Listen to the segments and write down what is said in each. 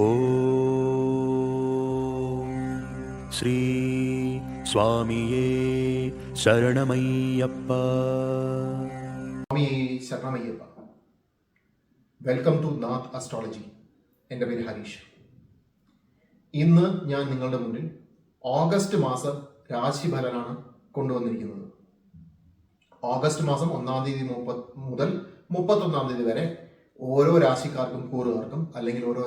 ഓം ശ്രീ സ്വാമിയേ ശരണമയ്യപ്പ. സ്വാമിയേ ശരണമയ്യപ്പ. Welcome to Nath astrology. എൻ്റെ പേര് ഹരീഷ്. ഇന്ന് ഞാൻ നിങ്ങളുടെ മുന്നിൽ ഓഗസ്റ്റ് മാസം രാശിഫലനാണ് കൊണ്ടുവന്നിരിക്കുന്നത്. ഓഗസ്റ്റ് മാസം 1-ാം തീയതി മുതൽ 31-ാം തീയതി വരെ ഓരോ രാശിക്കാർക്കും കൂറുകാർക്കും അല്ലെങ്കിൽ ഓരോ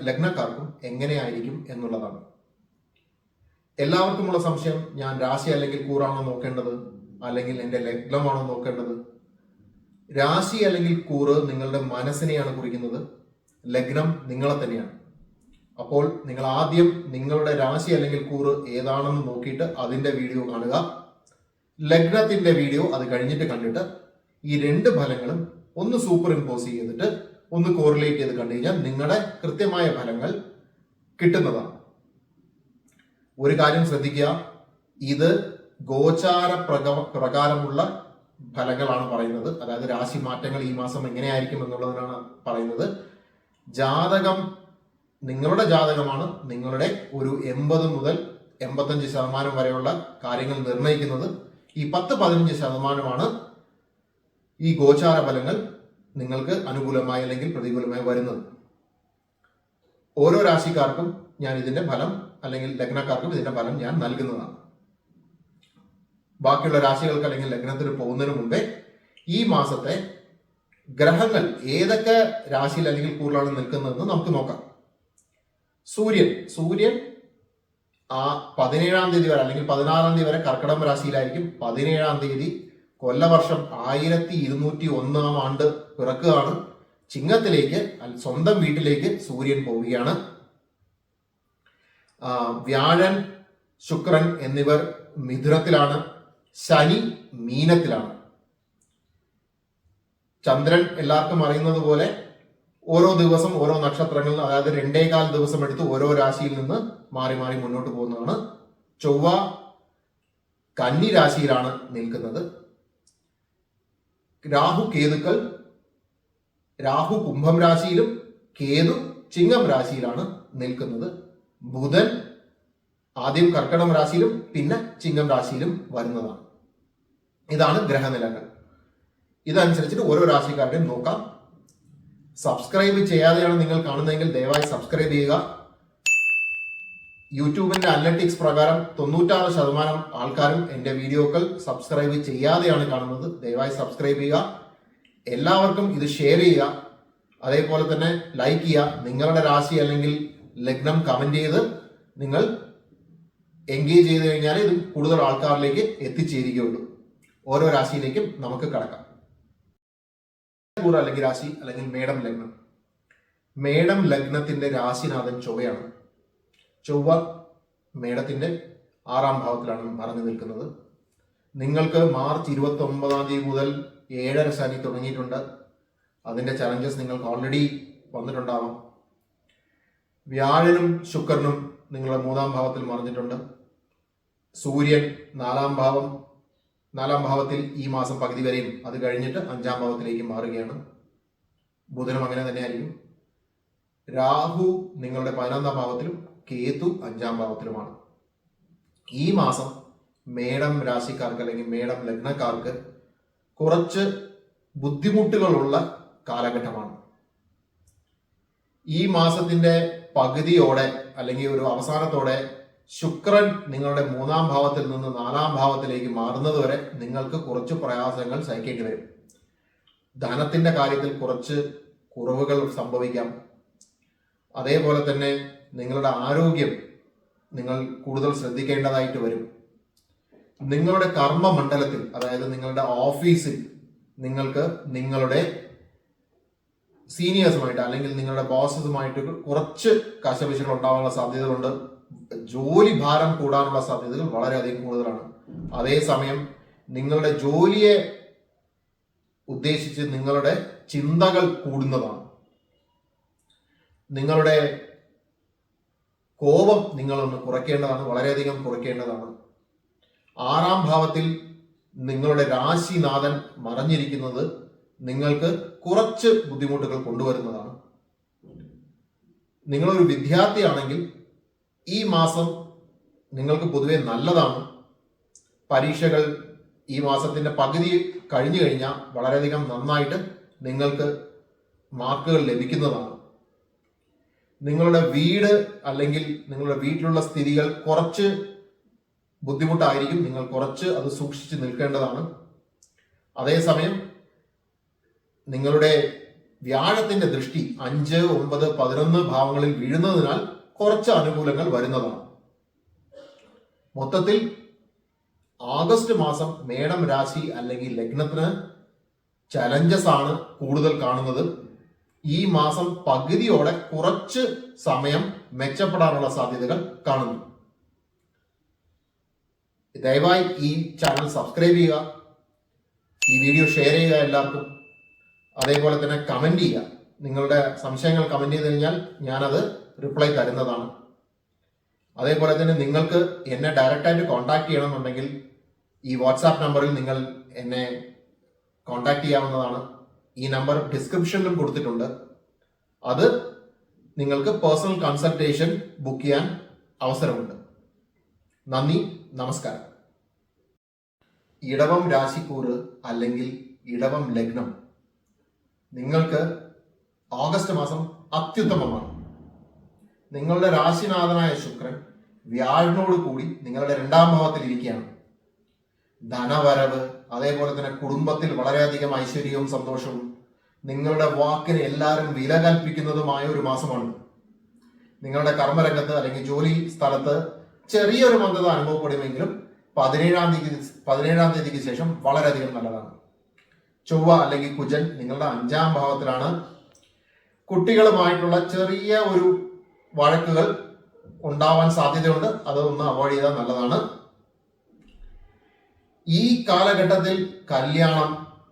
ലഗ്നക്കാർക്കും എങ്ങനെയായിരിക്കും എന്നുള്ളതാണ്. എല്ലാവർക്കുമുള്ള സംശയം, ഞാൻ രാശി അല്ലെങ്കിൽ കൂറാണോ നോക്കേണ്ടത്, അല്ലെങ്കിൽ എൻ്റെ ലഗ്നമാണോ നോക്കേണ്ടത്? രാശി അല്ലെങ്കിൽ കൂറ് നിങ്ങളുടെ മനസ്സിനെയാണ് കുറിക്കുന്നത്, ലഗ്നം നിങ്ങളെ തന്നെയാണ്. അപ്പോൾ നിങ്ങൾ ആദ്യം നിങ്ങളുടെ രാശി അല്ലെങ്കിൽ കൂറ് ഏതാണെന്ന് നോക്കിയിട്ട് അതിൻ്റെ വീഡിയോ കാണുക. ലഗ്നത്തിന്റെ വീഡിയോ അത് കഴിഞ്ഞിട്ട് കണ്ടിട്ട് ഈ രണ്ട് ഫലങ്ങളും ഒന്ന് സൂപ്പർ ഇമ്പോസ് ചെയ്തിട്ട് ഒന്ന് കോറിലേറ്റ് ചെയ്ത് കണ്ടു കഴിഞ്ഞാൽ നിങ്ങളുടെ കൃത്യമായ ഫലങ്ങൾ കിട്ടുന്നതാണ്. ഒരു കാര്യം ശ്രദ്ധിക്കുക, ഇത് ഗോചാര പ്രകാരമുള്ള ഫലങ്ങളാണ് പറയുന്നത്. അതായത് രാശി മാറ്റങ്ങൾ ഈ മാസം എങ്ങനെയായിരിക്കും എന്നുള്ളതിനാണ് പറയുന്നത്. ജാതകം നിങ്ങളുടെ ജാതകമാണ് നിങ്ങളുടെ ഒരു 80 മുതൽ 85% വരെയുള്ള കാര്യങ്ങൾ നിർണ്ണയിക്കുന്നത്. ഈ 10-15% ഈ ഗോചാര ഫലങ്ങൾ നിങ്ങൾക്ക് അനുകൂലമായി അല്ലെങ്കിൽ പ്രതികൂലമായി വരുന്നത്. ഓരോ രാശിക്കാർക്കും ഞാൻ ഇതിന്റെ ഫലം, അല്ലെങ്കിൽ ലഗ്നക്കാർക്കും ഇതിന്റെ ഫലം ഞാൻ നൽകുന്നതാണ്. ബാക്കിയുള്ള രാശികൾക്ക് അല്ലെങ്കിൽ ലഗ്നത്തിന് പോകുന്നതിന് മുമ്പേ ഈ മാസത്തെ ഗ്രഹങ്ങൾ ഏതൊക്കെ രാശിയിൽ അല്ലെങ്കിൽ കൂറിലാണ് നിൽക്കുന്നതെന്ന് നമുക്ക് നോക്കാം. സൂര്യൻ ആ 17-ാം തീയതി വരെ അല്ലെങ്കിൽ 16-ാം തീയതി വരെ കർക്കിടക രാശിയിലായിരിക്കും. 17-ാം തീയതി കൊല്ലവർഷം 1201-ാം ആണ്ട് പിറക്കുകയാണ്. ചിങ്ങത്തിലേക്ക് സ്വന്തം വീട്ടിലേക്ക് സൂര്യൻ പോവുകയാണ്. വ്യാഴൻ, ശുക്രൻ എന്നിവർ മിഥുനത്തിലാണ്. ശനി മീനത്തിലാണ്. ചന്ദ്രൻ എല്ലാവർക്കും അറിയുന്നത് പോലെ ഓരോ ദിവസം ഓരോ നക്ഷത്രങ്ങളിൽ, അതായത് 2.25 ദിവസം എടുത്ത് ഓരോ രാശിയിൽ നിന്ന് മാറി മാറി മുന്നോട്ട് പോകുന്നതാണ്. ചൊവ്വ കന്നി രാശിയിലാണ് നിൽക്കുന്നത്. രാഹു കുംഭം രാശിയിലും കേതു ചിങ്ങം രാശിയിലാണ് നിൽക്കുന്നത്. ബുധൻ ആദ്യം കർക്കിടകം രാശിയിലും പിന്നെ ചിങ്ങം രാശിയിലും വരുന്നതാണ്. ഇതാണ് ഗ്രഹനിലകൾ. ഇതനുസരിച്ചിട്ട് ഓരോ രാശിക്കാരുടെയും നോക്കാം. സബ്സ്ക്രൈബ് ചെയ്യാതെയാണ് നിങ്ങൾ കാണുന്നതെങ്കിൽ ദയവായി സബ്സ്ക്രൈബ് ചെയ്യുക. യൂട്യൂബിന്റെ അനലറ്റിക്സ് പ്രകാരം 96% ആൾക്കാരും എൻ്റെ വീഡിയോകൾ സബ്സ്ക്രൈബ് ചെയ്യാതെയാണ് കാണുന്നത്. ദയവായി സബ്സ്ക്രൈബ് ചെയ്യുക. എല്ലാവർക്കും ഇത് ഷെയർ ചെയ്യുക. അതേപോലെ തന്നെ ലൈക്ക് ചെയ്യുക. നിങ്ങളുടെ രാശി അല്ലെങ്കിൽ ലഗ്നം കമന്റ് ചെയ്ത് നിങ്ങൾ എൻഗേജ് ചെയ്ത് കഴിഞ്ഞാൽ ഇത് കൂടുതൽ ആൾക്കാരിലേക്ക് എത്തിച്ചേരുകയുള്ളൂ. ഓരോ രാശിയിലേക്കും നമുക്ക് കടക്കാം. അല്ലെങ്കിൽ രാശി അല്ലെങ്കിൽ മേടം ലഗ്നം. മേടം ലഗ്നത്തിന്റെ രാശിനാഥൻ ചൊവ്വയാണ്. ചൊവ്വ മേടത്തിന്റെ 6-ാം ഭാവത്തിലാണ് മറഞ്ഞു നിൽക്കുന്നത്. നിങ്ങൾക്ക് മാർച്ച് 29-ാം തീയതി മുതൽ 7.5 ശനി തുടങ്ങിയിട്ടുണ്ട്. അതിന്റെ ചലഞ്ചസ് നിങ്ങൾക്ക് ഓൾറെഡി വന്നിട്ടുണ്ടാവാം. വ്യാഴനും ശുക്രനും നിങ്ങളുടെ 3-ാം ഭാവത്തിൽ മറഞ്ഞിട്ടുണ്ട്. സൂര്യൻ 4-ാം ഭാവത്തിൽ ഈ മാസം പകുതി വരെയും, അത് കഴിഞ്ഞിട്ട് 5-ാം ഭാവത്തിലേക്ക് മാറുകയാണ്. ബുധനും അങ്ങനെ തന്നെയായിരിക്കും. രാഹു നിങ്ങളുടെ 11-ാം ഭാവത്തിലും കേതു 5-ാം ഭാവത്തിലുമാണ്. ഈ മാസം മേടം രാശിക്കാർക്ക് അല്ലെങ്കിൽ മേടം ലഗ്നക്കാർക്ക് കുറച്ച് ബുദ്ധിമുട്ടുകളുള്ള കാലഘട്ടമാണ്. ഈ മാസത്തിന്റെ പകുതിയോടെ അല്ലെങ്കിൽ ഒരു അവസാനത്തോടെ ശുക്രൻ നിങ്ങളുടെ 3-ാം ഭാവത്തിൽ നിന്ന് 4-ാം ഭാവത്തിലേക്ക് മാറുന്നത് വരെ നിങ്ങൾക്ക് കുറച്ച് പ്രയാസങ്ങൾ സഹിക്കേണ്ടി വരും. ധനത്തിന്റെ കാര്യത്തിൽ കുറച്ച് കുറവുകൾ സംഭവിക്കാം. അതേപോലെ തന്നെ നിങ്ങളുടെ ആരോഗ്യം നിങ്ങൾ കൂടുതൽ ശ്രദ്ധിക്കേണ്ടതായിട്ട് വരും. നിങ്ങളുടെ കർമ്മമണ്ഡലത്തിൽ, അതായത് നിങ്ങളുടെ ഓഫീസിൽ നിങ്ങൾക്ക് നിങ്ങളുടെ സീനിയേഴ്സുമായിട്ട് അല്ലെങ്കിൽ നിങ്ങളുടെ ബോസസുമായിട്ട് കുറച്ച് കശപിശകൾ ഉണ്ടാവാനുള്ള സാധ്യതകളുണ്ട്. ജോലി ഭാരം കൂടാനുള്ള സാധ്യതകൾ വളരെയധികം കൂടുതലാണ്. അതേസമയം നിങ്ങളുടെ ജോലിയെ ഉദ്ദേശിച്ച് നിങ്ങളുടെ ചിന്തകൾ കൂടുന്നതാണ്. നിങ്ങളുടെ കോപം നിങ്ങളൊന്ന് കുറയ്ക്കേണ്ടതാണ്, വളരെയധികം കുറയ്ക്കേണ്ടതാണ്. 6-ാം ഭാവത്തിൽ നിങ്ങളുടെ രാശിനാഥൻ മറഞ്ഞിരിക്കുന്നത് നിങ്ങൾക്ക് കുറച്ച് ബുദ്ധിമുട്ടുകൾ കൊണ്ടുവരുന്നതാണ്. നിങ്ങളൊരു വിദ്യാർത്ഥിയാണെങ്കിൽ ഈ മാസം നിങ്ങൾക്ക് പൊതുവെ നല്ലതാണ്. പരീക്ഷകൾ ഈ മാസത്തിന്റെ പകുതി കഴിഞ്ഞു കഴിഞ്ഞാൽ വളരെയധികം നന്നായിട്ട് നിങ്ങൾക്ക് മാർക്കുകൾ ലഭിക്കുന്നതാണ്. നിങ്ങളുടെ വീട് അല്ലെങ്കിൽ നിങ്ങളുടെ വീട്ടിലുള്ള സ്ഥിതികൾ കുറച്ച് ബുദ്ധിമുട്ടായിരിക്കും. നിങ്ങൾ കുറച്ച് അത് സൂക്ഷിച്ച് നിൽക്കേണ്ടതാണ്. അതേസമയം നിങ്ങളുടെ വ്യാഴത്തിന്റെ ദൃഷ്ടി 5, 9, 11 ഭാവങ്ങളിൽ വീഴുന്നതിനാൽ കുറച്ച് അനുകൂലങ്ങൾ വരുന്നതാണ്. മൊത്തത്തിൽ ആഗസ്റ്റ് മാസം മേടം രാശി അല്ലെങ്കിൽ ലഗ്നത്തിന് ചലഞ്ചസ് ആണ് കൂടുതൽ കാണുന്നത്. ഈ മാസം പകുതിയോടെ കുറച്ച് സമയം മെച്ചപ്പെടാനുള്ള സാധ്യതകൾ കാണുന്നു. ദയവായി ഈ ചാനൽ സബ്സ്ക്രൈബ് ചെയ്യുക, ഈ വീഡിയോ ഷെയർ ചെയ്യുക എല്ലാവർക്കും. അതേപോലെ തന്നെ കമന്റ് ചെയ്യുക. നിങ്ങളുടെ സംശയങ്ങൾ കമന്റ് ചെയ്ത് കഴിഞ്ഞാൽ ഞാനത് റിപ്ലൈ തരുന്നതാണ്. അതേപോലെ തന്നെ നിങ്ങൾക്ക് എന്നെ ഡയറക്റ്റായിട്ട് കോൺടാക്ട് ചെയ്യണമെന്നുണ്ടെങ്കിൽ ഈ വാട്സാപ്പ് നമ്പറിൽ നിങ്ങൾ എന്നെ കോൺടാക്ട് ചെയ്യാവുന്നതാണ്. ഈ നമ്പർ ഡിസ്ക്രിപ്ഷനിലും കൊടുത്തിട്ടുണ്ട്. അത് നിങ്ങൾക്ക് പേഴ്സണൽ കൺസൾട്ടേഷൻ ബുക്ക് ചെയ്യാൻ അവസരമുണ്ട്. നന്ദി, നമസ്കാരം. ഇടവം രാശിക്കൂറ് അല്ലെങ്കിൽ ഇടവം ലഗ്നം നിങ്ങൾക്ക് ഓഗസ്റ്റ് മാസം അത്യുത്തമമാണ്. നിങ്ങളുടെ രാശിനാഥനായ ശുക്രൻ വ്യാഴനോട് കൂടി നിങ്ങളുടെ 2ാം ഭാവത്തിൽ ഇരിക്കുകയാണ്. ധനവരവ്, അതേപോലെ തന്നെ കുടുംബത്തിൽ വളരെയധികം ഐശ്വര്യവും സന്തോഷവും, നിങ്ങളുടെ വാക്കിന് എല്ലാവരും വില കൽപ്പിക്കുന്നതുമായ ഒരു മാസമാണ്. നിങ്ങളുടെ അല്ലെങ്കിൽ ജോലി സ്ഥലത്ത് ചെറിയൊരു മന്ദത അനുഭവപ്പെടുമെങ്കിലും 17-ാം തീയതിക്ക് ശേഷം വളരെയധികം നല്ലതാണ്. ചൊവ്വ അല്ലെങ്കിൽ കുജൻ നിങ്ങളുടെ 5ാം ഭാവത്തിലാണ്. കുട്ടികളുമായിട്ടുള്ള ചെറിയ ഒരു വഴക്കുകൾ ഉണ്ടാവാൻ സാധ്യതയുണ്ട്. അതൊന്ന് അവോയ്ഡ് ചെയ്താൽ നല്ലതാണ്. ഈ കാലഘട്ടത്തിൽ കല്യാണം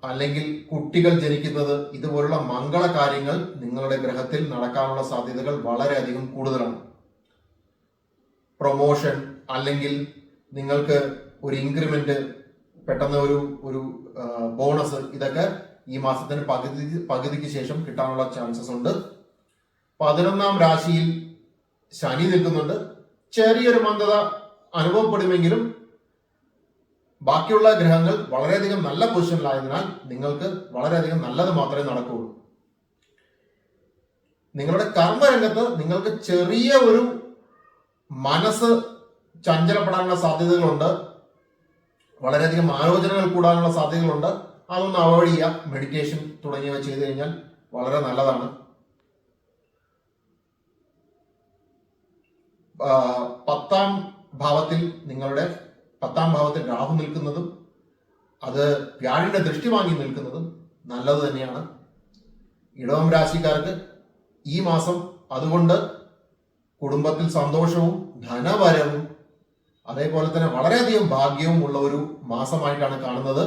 അല്ലെങ്കിൽ കുട്ടികൾ ജനിക്കുന്നത് ഇതുപോലുള്ള മംഗള കാര്യങ്ങൾ നിങ്ങളുടെ ഗ്രഹത്തിൽ നടക്കാനുള്ള സാധ്യതകൾ വളരെയധികം കൂടുതലാണ്. പ്രൊമോഷൻ അല്ലെങ്കിൽ നിങ്ങൾക്ക് ഒരു ഇൻക്രിമെന്റ്, പെട്ടെന്ന് ഒരു ബോണസ്, ഇതൊക്കെ ഈ മാസത്തിന് പകുതിക്ക് ശേഷം കിട്ടാനുള്ള ചാൻസസ് ഉണ്ട്. 11ാം രാശിയിൽ ശനി നിൽക്കുന്നുണ്ട്. ചെറിയൊരു മന്ദത അനുഭവപ്പെടുമെങ്കിലും ബാക്കിയുള്ള ഗ്രഹങ്ങൾ വളരെയധികം നല്ല പൊസിഷനിലായതിനാൽ നിങ്ങൾക്ക് വളരെയധികം നല്ലത് മാത്രമേ നടക്കുകയുള്ളൂ. നിങ്ങളുടെ കർമ്മരംഗത്ത് നിങ്ങൾക്ക് ചെറിയ ഒരു മനസ്സ് ചഞ്ചലപ്പെടാനുള്ള സാധ്യതകളുണ്ട്. വളരെയധികം ആലോചനകൾ കൂടാനുള്ള സാധ്യതകളുണ്ട്. അതൊന്ന് അവോയ്ഡ് ചെയ്യുക. മെഡിറ്റേഷൻ തുടങ്ങിയവ ചെയ്തു കഴിഞ്ഞാൽ വളരെ നല്ലതാണ്. 10ാം ഭാവത്തിൽ നിങ്ങളുടെ 10ാം ഭാവത്തിൽ രാഹു നിൽക്കുന്നതും അത് വ്യാഴന്റെ ദൃഷ്ടി വാങ്ങി നിൽക്കുന്നതും നല്ലത് തന്നെയാണ്. ഇടവം രാശിക്കാർക്ക് ഈ മാസം അതുകൊണ്ട് കുടുംബത്തിൽ സന്തോഷവും ധനവരവും അതേപോലെ തന്നെ വളരെയധികം ഭാഗ്യവും ഉള്ള ഒരു മാസമായിട്ടാണ് കാണുന്നത്.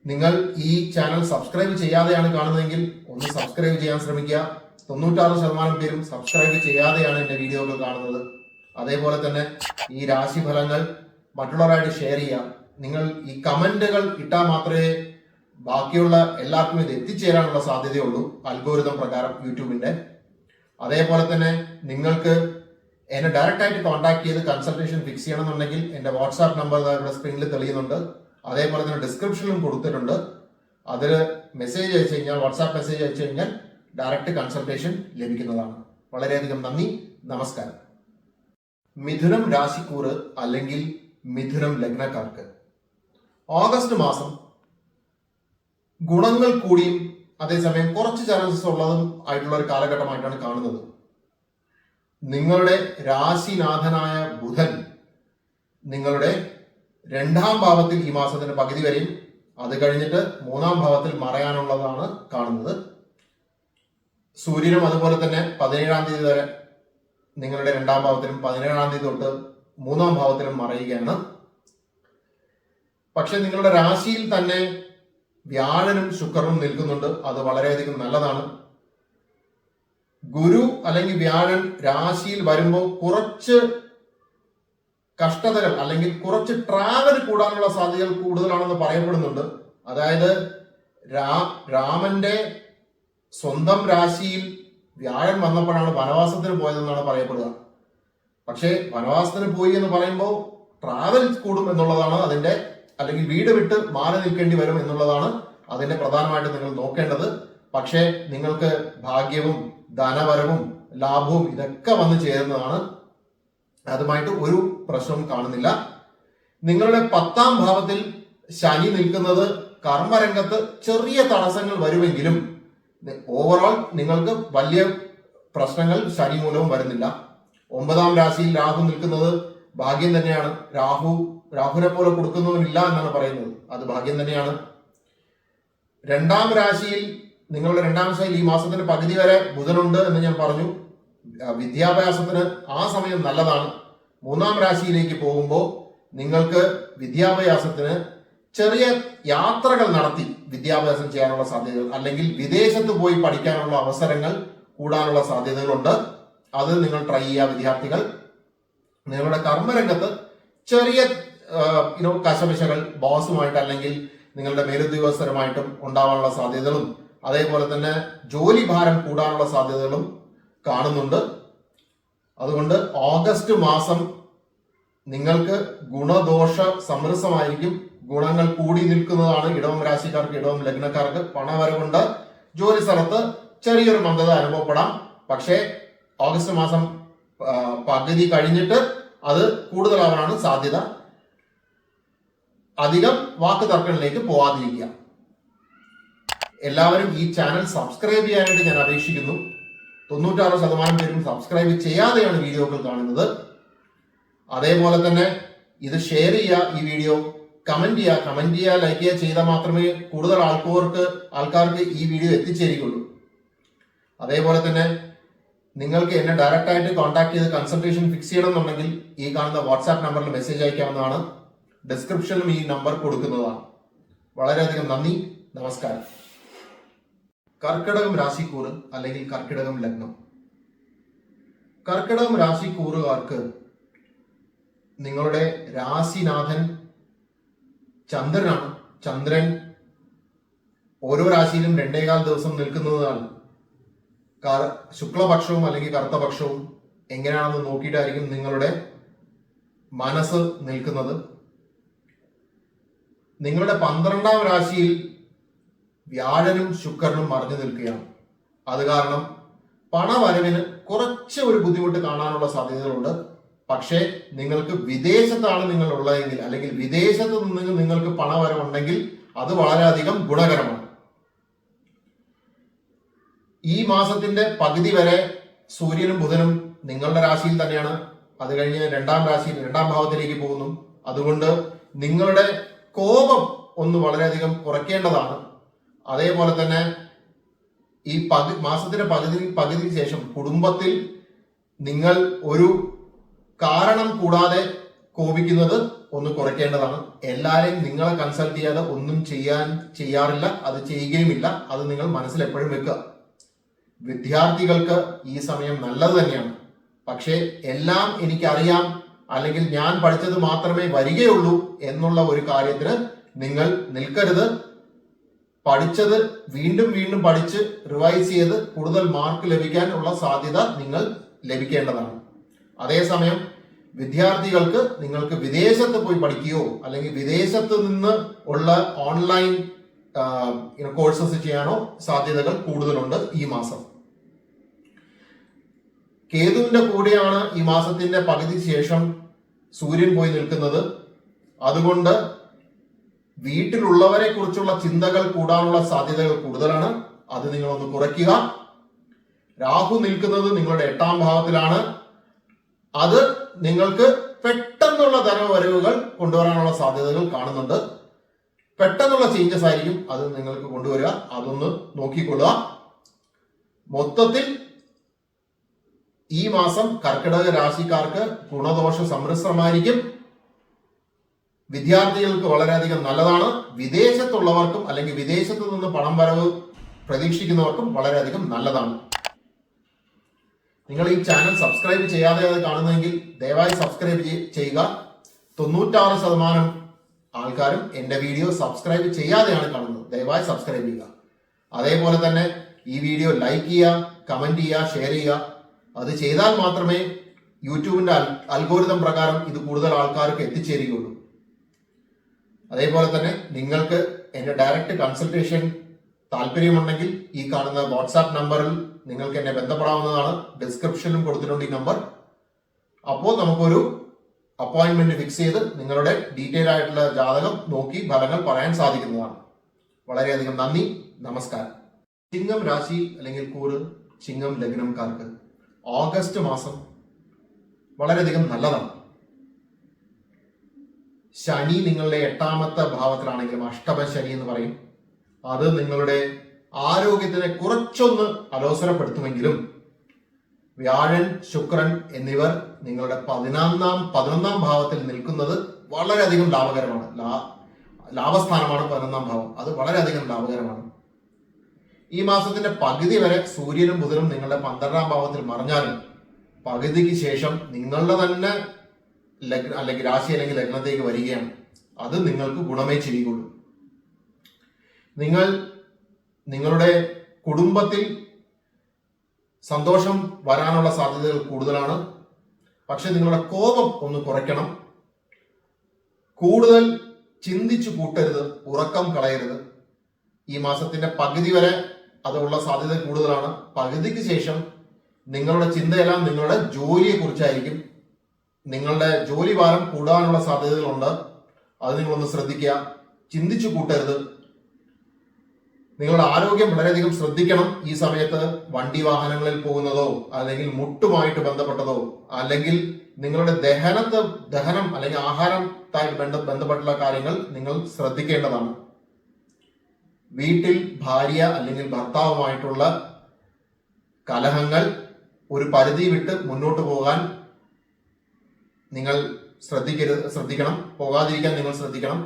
നിങ്ങൾ ഈ ചാനൽ സബ്സ്ക്രൈബ് ചെയ്യാതെയാണ് കാണുന്നതെങ്കിൽ ഒന്ന് സബ്സ്ക്രൈബ് ചെയ്യാൻ ശ്രമിക്കുക. 96% പേരും സബ്സ്ക്രൈബ് ചെയ്യാതെയാണ് എന്റെ വീഡിയോകൾ കാണുന്നത്. അതേപോലെ തന്നെ ഈ രാശിഫലങ്ങൾ മറ്റുള്ളവരായിട്ട് ഷെയർ ചെയ്യാം. നിങ്ങൾ ഈ കമന്റുകൾ ഇട്ടാൽ മാത്രമേ ബാക്കിയുള്ള എല്ലാവർക്കും ഇത് എത്തിച്ചേരാനുള്ള സാധ്യതയുള്ളൂ, അൽഗോരിതം പ്രകാരം യൂട്യൂബിന്റെ. അതേപോലെ തന്നെ നിങ്ങൾക്ക് എന്നെ ഡയറക്റ്റ് ആയിട്ട് കോൺടാക്ട് ചെയ്ത് കൺസൾട്ടേഷൻ ഫിക്സ് ചെയ്യണമെന്നുണ്ടെങ്കിൽ എന്റെ വാട്സാപ്പ് നമ്പർ ഇവിടെ സ്ക്രീനിൽ തെളിയുന്നുണ്ട്. അതേപോലെ തന്നെ ഡിസ്ക്രിപ്ഷനിലും കൊടുത്തിട്ടുണ്ട്. അതിൽ മെസ്സേജ് അയച്ചു കഴിഞ്ഞാൽ, വാട്സാപ്പ് മെസ്സേജ് അയച്ചു കഴിഞ്ഞാൽ ഡയറക്റ്റ് കൺസൾട്ടേഷൻ ലഭിക്കുന്നതാണ്. വളരെയധികം നന്ദി, നമസ്കാരം. മിഥുനം രാശിക്കൂറ് അല്ലെങ്കിൽ മിഥുനം ലഗ്നക്കാർക്ക് ഓഗസ്റ്റ് മാസം ഗുണങ്ങൾ കൂടിയും അതേസമയം കുറച്ച് ചാൻസസ് ഉള്ളതും ആയിട്ടുള്ള ഒരു കാലഘട്ടമായിട്ടാണ് കാണുന്നത്. നിങ്ങളുടെ രാശിനാഥനായ ബുധൻ നിങ്ങളുടെ 2ാം ഭാവത്തിൽ ഈ മാസത്തിന്റെ പകുതി വരെയും അത് കഴിഞ്ഞിട്ട് 3ാം ഭാവത്തിൽ മറയാനുള്ളതാണ് കാണുന്നത്. സൂര്യനും അതുപോലെ തന്നെ 17ാം തീയതി വരെ നിങ്ങളുടെ 2ാം ഭാവത്തിലും 17ാം തീയതി തൊട്ട് 3ാം ഭാവത്തിലും മറയുകയാണ്. പക്ഷെ നിങ്ങളുടെ രാശിയിൽ തന്നെ വ്യാഴനും ശുക്രനും നിൽക്കുന്നുണ്ട്. അത് വളരെയധികം നല്ലതാണ്. ഗുരു അല്ലെങ്കിൽ വ്യാഴൻ രാശിയിൽ വരുമ്പോൾ കുറച്ച് കഷ്ടതകൾ അല്ലെങ്കിൽ കുറച്ച് ട്രാവൽ കൂടാനുള്ള സാധ്യതകൾ കൂടുതലാണെന്ന് പറയപ്പെടുന്നുണ്ട്. അതായത് രാമന്റെ സ്വന്തം രാശിയിൽ വ്യാഴൻ വന്നപ്പോഴാണ് വനവാസത്തിന് പോയതെന്നാണ് പറയപ്പെടുക. പക്ഷേ വനവാസത്തിന് പോയി എന്ന് പറയുമ്പോൾ ട്രാവൽ കൂടും എന്നുള്ളതാണ് അതിന്റെ, അല്ലെങ്കിൽ വീട് വിട്ട് മാറി നിൽക്കേണ്ടി വരും എന്നുള്ളതാണ് അതിന്റെ പ്രധാനമായിട്ട് നിങ്ങൾ നോക്കേണ്ടത്. പക്ഷേ നിങ്ങൾക്ക് ഭാഗ്യവും ധനവരവും ലാഭവും ഇതൊക്കെ വന്നു ചേരുന്നതാണ്. അതുമായിട്ട് ഒരു പ്രശ്നവും കാണുന്നില്ല. നിങ്ങളുടെ 10ാം ഭാവത്തിൽ ശനി നിൽക്കുന്നത് കർമ്മരംഗത്ത് ചെറിയ തടസ്സങ്ങൾ വരുമെങ്കിലും ഓവറോൾ നിങ്ങൾക്ക് വലിയ പ്രശ്നങ്ങൾ ശനി മൂലവും വരുന്നില്ല. 9ാം രാശിയിൽ രാഹു നിൽക്കുന്നത് ഭാഗ്യം തന്നെയാണ്. രാഹുവിനെ പോലെ കൊടുക്കുന്നവനില്ല എന്നാണ് പറയുന്നത്. അത് ഭാഗ്യം തന്നെയാണ്. 2ാം രാശിയിൽ നിങ്ങളുടെ 2ാം രാശിയിൽ ഈ മാസത്തിന്റെ പകുതി വരെ ബുധനുണ്ട് എന്ന് ഞാൻ പറഞ്ഞു. വിദ്യാഭ്യാസത്തിന് ആ സമയം നല്ലതാണ്. 3ാം രാശിയിലേക്ക് പോകുമ്പോൾ നിങ്ങൾക്ക് വിദ്യാഭ്യാസത്തിന് ചെറിയ യാത്രകൾ നടത്തി വിദ്യാഭ്യാസം ചെയ്യാനുള്ള സാധ്യതകൾ, അല്ലെങ്കിൽ വിദേശത്ത് പോയി പഠിക്കാനുള്ള അവസരങ്ങൾ കൂടാനുള്ള സാധ്യതകളുണ്ട്. അത് നിങ്ങൾ ട്രൈ ചെയ്യുക വിദ്യാർത്ഥികൾ. നിങ്ങളുടെ കർമ്മരംഗത്ത് ചെറിയ കശപിശകൾ ബോസുമായിട്ട് അല്ലെങ്കിൽ നിങ്ങളുടെ മേലുദ്യോഗസ്ഥരുമായിട്ടും ഉണ്ടാവാനുള്ള സാധ്യതകളും, അതേപോലെ തന്നെ ജോലി ഭാരം കൂടാനുള്ള സാധ്യതകളും കാണുന്നുണ്ട്. അതുകൊണ്ട് ഓഗസ്റ്റ് മാസം നിങ്ങൾക്ക് ഗുണദോഷ സമൃദ്ധമായിരിക്കും. ഗുണങ്ങൾ കൂടി നിൽക്കുന്നതാണ്. ഇടവം രാശിക്കാർക്ക്, ഇടവം ലഗ്നക്കാർക്ക് പണവരവുണ്ട്. ജോലി സ്ഥലത്ത് ചെറിയൊരു മന്ദത അനുഭവപ്പെടാം. പക്ഷേ ഓഗസ്റ്റ് മാസം പകുതി കഴിഞ്ഞിട്ട് അത് കൂടുതലാവാനാണ് സാധ്യത. അധികം വാക്ക് തർക്കങ്ങളിലേക്ക് പോവാതിരിക്കുക. എല്ലാവരും ഈ ചാനൽ സബ്സ്ക്രൈബ് ചെയ്യാനായിട്ട് ഞാൻ അപേക്ഷിക്കുന്നു. 96% പേരും സബ്സ്ക്രൈബ് ചെയ്യാതെയാണ് വീഡിയോകൾ കാണുന്നത്. അതേപോലെ തന്നെ ഇത് ഷെയർ ചെയ്യുക, ഈ വീഡിയോ കമന്റ് ചെയ്യുക, ലൈക്ക് ചെയ്യുക ചെയ്താൽ മാത്രമേ കൂടുതൽ ആൾക്കാർക്ക് ഈ വീഡിയോ എത്തിച്ചേരുകയുള്ളൂ. അതേപോലെ തന്നെ നിങ്ങൾക്ക് എന്നെ ഡയറക്റ്റ് ആയിട്ട് കോൺടാക്ട് ചെയ്ത് കൺസൾട്ടേഷൻ ഫിക്സ് ചെയ്യണമെന്നുണ്ടെങ്കിൽ ഈ കാണുന്ന വാട്സാപ്പ് നമ്പറിൽ മെസ്സേജ് അയക്കാവുന്നതാണ്. ഡിസ്ക്രിപ്ഷനിലും ഈ നമ്പർ കൊടുക്കുന്നതാണ്. വളരെയധികം നന്ദി, നമസ്കാരം. കർക്കിടകം രാശിക്കൂറ് അല്ലെങ്കിൽ കർക്കിടകം ലഗ്നം. കർക്കിടകം രാശിക്കൂറുകാർക്ക് നിങ്ങളുടെ രാശിനാഥൻ ചന്ദ്രനാണ്. ചന്ദ്രൻ ഓരോ രാശിയിലും 2.25 ദിവസം നിൽക്കുന്നതാണ്. ശുക്ലപക്ഷവും അല്ലെങ്കിൽ കറുത്തപക്ഷവും എങ്ങനെയാണെന്ന് നോക്കിയിട്ടായിരിക്കും നിങ്ങളുടെ മനസ്സ് നിൽക്കുന്നത്. നിങ്ങളുടെ 12ാം രാശിയിൽ വ്യാഴനും ശുക്രനും മറഞ്ഞു നിൽക്കുകയാണ്. അത് കാരണം പണവരവിന് കുറച്ച് ഒരു ബുദ്ധിമുട്ട് കാണാനുള്ള സാധ്യതകളുണ്ട്. പക്ഷേ നിങ്ങൾക്ക് വിദേശത്താണ് നിങ്ങൾ ഉള്ളതെങ്കിൽ, അല്ലെങ്കിൽ വിദേശത്ത് നിന്ന് നിങ്ങൾക്ക് പണവരവുണ്ടെങ്കിൽ അത് വളരെയധികം ഗുണകരമാണ്. ഈ മാസത്തിന്റെ പകുതി വരെ സൂര്യനും ബുധനും നിങ്ങളുടെ രാശിയിൽ തന്നെയാണ്. അത് കഴിഞ്ഞ് 2ാം രാശിയിൽ 2ാം ഭാവത്തിലേക്ക് പോകുന്നു. അതുകൊണ്ട് നിങ്ങളുടെ കോപം ഒന്ന് വളരെയധികം കുറയ്ക്കേണ്ടതാണ്. അതേപോലെ തന്നെ ഈ മാസത്തിന്റെ പകുതിക്ക് ശേഷം കുടുംബത്തിൽ നിങ്ങൾ ഒരു കാരണം കൂടാതെ കോപിക്കുന്നത് ഒന്ന് കുറയ്ക്കേണ്ടതാണ്. എല്ലാരെയും നിങ്ങളെ കൺസൾട്ട് ചെയ്യാതെ ഒന്നും ചെയ്യാറില്ല, അത് ചെയ്യുകയുമില്ല. അത് നിങ്ങൾ മനസ്സിൽ എപ്പോഴും വെക്കുക. വിദ്യാർത്ഥികൾക്ക് ഈ സമയം നല്ലത് തന്നെയാണ്. പക്ഷേ എല്ലാം എനിക്കറിയാം, അല്ലെങ്കിൽ ഞാൻ പഠിച്ചത് മാത്രമേ വരികയുള്ളൂ എന്നുള്ള ഒരു കാര്യത്തിന് നിങ്ങൾ നിൽക്കരുത്. പഠിച്ചത് വീണ്ടും വീണ്ടും പഠിച്ച് റിവൈസ് ചെയ്ത് കൂടുതൽ മാർക്ക് ലഭിക്കാനുള്ള സാധ്യത നിങ്ങൾ ലഭിക്കേണ്ടതാണ്. അതേസമയം വിദ്യാർത്ഥികൾക്ക് നിങ്ങൾക്ക് വിദേശത്ത് പോയി പഠിക്കുകയോ അല്ലെങ്കിൽ വിദേശത്ത് നിന്ന് ഉള്ള ഓൺലൈൻ കോഴ്സസ് ചെയ്യാനോ സാധ്യതകൾ കൂടുതലുണ്ട് ഈ മാസം. കേതുവിന്റെ കൂടെയാണ് ഈ മാസത്തിന്റെ പകുതി ശേഷം സൂര്യൻ പോയി നിൽക്കുന്നത്. അതുകൊണ്ട് വീട്ടിലുള്ളവരെ കുറിച്ചുള്ള ചിന്തകൾ കൂടാനുള്ള സാധ്യതകൾ കൂടുതലാണ്. അത് നിങ്ങളൊന്ന് കുറയ്ക്കുക. രാഹു നിൽക്കുന്നത് നിങ്ങളുടെ 8ാം ഭാവത്തിലാണ്. അത് നിങ്ങൾക്ക് പെട്ടെന്നുള്ള ധനവരവുകൾ കൊണ്ടുവരാനുള്ള സാധ്യതകൾ കാണുന്നുണ്ട്. പെട്ടെന്നുള്ള ചേഞ്ചസ് ആയിരിക്കും അത് നിങ്ങൾക്ക് കൊണ്ടുവരിക. അതൊന്ന് നോക്കിക്കൊള്ളുക. മൊത്തത്തിൽ ഈ മാസം കർക്കിടക രാശിക്കാർക്ക് ഗുണദോഷ സമൃദ്ധമായിരിക്കും. വിദ്യാർത്ഥികൾക്ക് വളരെയധികം നല്ലതാണ്. വിദേശത്തുള്ളവർക്കും അല്ലെങ്കിൽ വിദേശത്ത് നിന്ന് പണം വരവ് പ്രതീക്ഷിക്കുന്നവർക്കും വളരെയധികം നല്ലതാണ്. നിങ്ങൾ ഈ ചാനൽ സബ്സ്ക്രൈബ് ചെയ്യാതെ കാണുന്നതെങ്കിൽ ദയവായി സബ്സ്ക്രൈബ് ചെയ്യുക. 96% ആൾക്കാരും എന്റെ വീഡിയോ സബ്സ്ക്രൈബ് ചെയ്യാതെയാണ് കാണുന്നത്. ദയവായി സബ്സ്ക്രൈബ് ചെയ്യുക. അതേപോലെ തന്നെ ഈ വീഡിയോ ലൈക്ക് ചെയ്യുക, കമന്റ് ചെയ്യുക, ഷെയർ ചെയ്യുക. അത് ചെയ്താൽ മാത്രമേ യൂട്യൂബിന്റെ അൽഗോരിതം പ്രകാരം ഇത് കൂടുതൽ ആൾക്കാർക്ക് എത്തിച്ചേരുകയുള്ളൂ. അതേപോലെ തന്നെ നിങ്ങൾക്ക് എന്റെ ഡയറക്റ്റ് കൺസൾട്ടേഷൻ താല്പര്യമുണ്ടെങ്കിൽ ഈ കാണുന്ന വാട്സാപ്പ് നമ്പറിൽ നിങ്ങൾക്ക് എന്നെ ബന്ധപ്പെടാവുന്നതാണ്. ഡിസ്ക്രിപ്ഷനിലും കൊടുത്തിട്ടുണ്ട് ഈ നമ്പർ. അപ്പോൾ നമുക്കൊരു അപ്പോയിന്റ്മെന്റ് ഫിക്സ് ചെയ്ത് നിങ്ങളുടെ ഡീറ്റെയിൽ ആയിട്ടുള്ള ജാതകം നോക്കി ഫലങ്ങൾ പറയാൻ സാധിക്കുന്നതാണ്. വളരെയധികം നന്ദി, നമസ്കാരം. ചിങ്ങം രാശി അല്ലെങ്കിൽ കൂറ്, ചിങ്ങം ലഗ്നംകാർക്ക് ഓഗസ്റ്റ് മാസം വളരെയധികം നല്ലതാണ്. ശനി നിങ്ങളുടെ 8ാമത്തെ ഭാവത്തിലാണെങ്കിലും അഷ്ടമ ശനി എന്ന് പറയും. അത് നിങ്ങളുടെ ആരോഗ്യത്തിനെ കുറച്ചൊന്ന് അലോസരപ്പെടുത്തുമെങ്കിലും വ്യാഴൻ, ശുക്രൻ എന്നിവർ നിങ്ങളുടെ 11ാം ഭാവത്തിൽ നിൽക്കുന്നത് വളരെയധികം ലാഭകരമാണ്. ലാഭസ്ഥാനമാണ് 11ാം ഭാവം. അത് വളരെയധികം ലാഭകരമാണ്. ഈ മാസത്തിന്റെ പകുതി വരെ സൂര്യനും ബുധനും നിങ്ങളുടെ 12ാം ഭാവത്തിൽ മറഞ്ഞാലും പകുതിക്ക് ശേഷം നിങ്ങളുടെ തന്നെ അല്ലെങ്കിൽ രാശി അല്ലെങ്കിൽ ലഗ്നത്തേക്ക് വരികയാണ്. അത് നിങ്ങൾക്ക് ഗുണമേ ചെയ്യുകയുള്ളൂ. നിങ്ങളുടെ കുടുംബത്തിൽ സന്തോഷം വരാനുള്ള സാധ്യതകൾ കൂടുതലാണ്. പക്ഷെ നിങ്ങളുടെ കോപം ഒന്ന് കുറയ്ക്കണം. കൂടുതൽ ചിന്തിച്ചു കൂട്ടരുത്, ഉറക്കം കളയരുത്. ഈ മാസത്തിന്റെ പകുതി വരെ അതുള്ള സാധ്യത കൂടുതലാണ്. പകുതിക്ക് ശേഷം നിങ്ങളുടെ ചിന്തയെല്ലാം നിങ്ങളുടെ ജോലിയെ കുറിച്ചായിരിക്കും. നിങ്ങളുടെ ജോലി ഭാരം കൂടാനുള്ള സാധ്യതകളുണ്ട്. അത് നിങ്ങളൊന്ന് ശ്രദ്ധിക്കുക. ചിന്തിച്ചു കൂട്ടരുത്. നിങ്ങളുടെ ആരോഗ്യം വളരെയധികം ശ്രദ്ധിക്കണം. ഈ സമയത്ത് വണ്ടി വാഹനങ്ങളിൽ പോകുന്നതോ അല്ലെങ്കിൽ മുട്ടുമായിട്ട് ബന്ധപ്പെട്ടതോ അല്ലെങ്കിൽ നിങ്ങളുടെ ദഹനം അല്ലെങ്കിൽ ആഹാരത്തായിട്ട് ബന്ധപ്പെട്ടുള്ള കാര്യങ്ങൾ നിങ്ങൾ ശ്രദ്ധിക്കേണ്ടതാണ്. വീട്ടിൽ ഭാര്യ അല്ലെങ്കിൽ ഭർത്താവുമായിട്ടുള്ള കലഹങ്ങൾ ഒരു പരിധി വിട്ട് മുന്നോട്ട് പോകാൻ നിങ്ങൾ ശ്രദ്ധിക്കണം. പോകാതിരിക്കാൻ നിങ്ങൾ ശ്രദ്ധിക്കണം.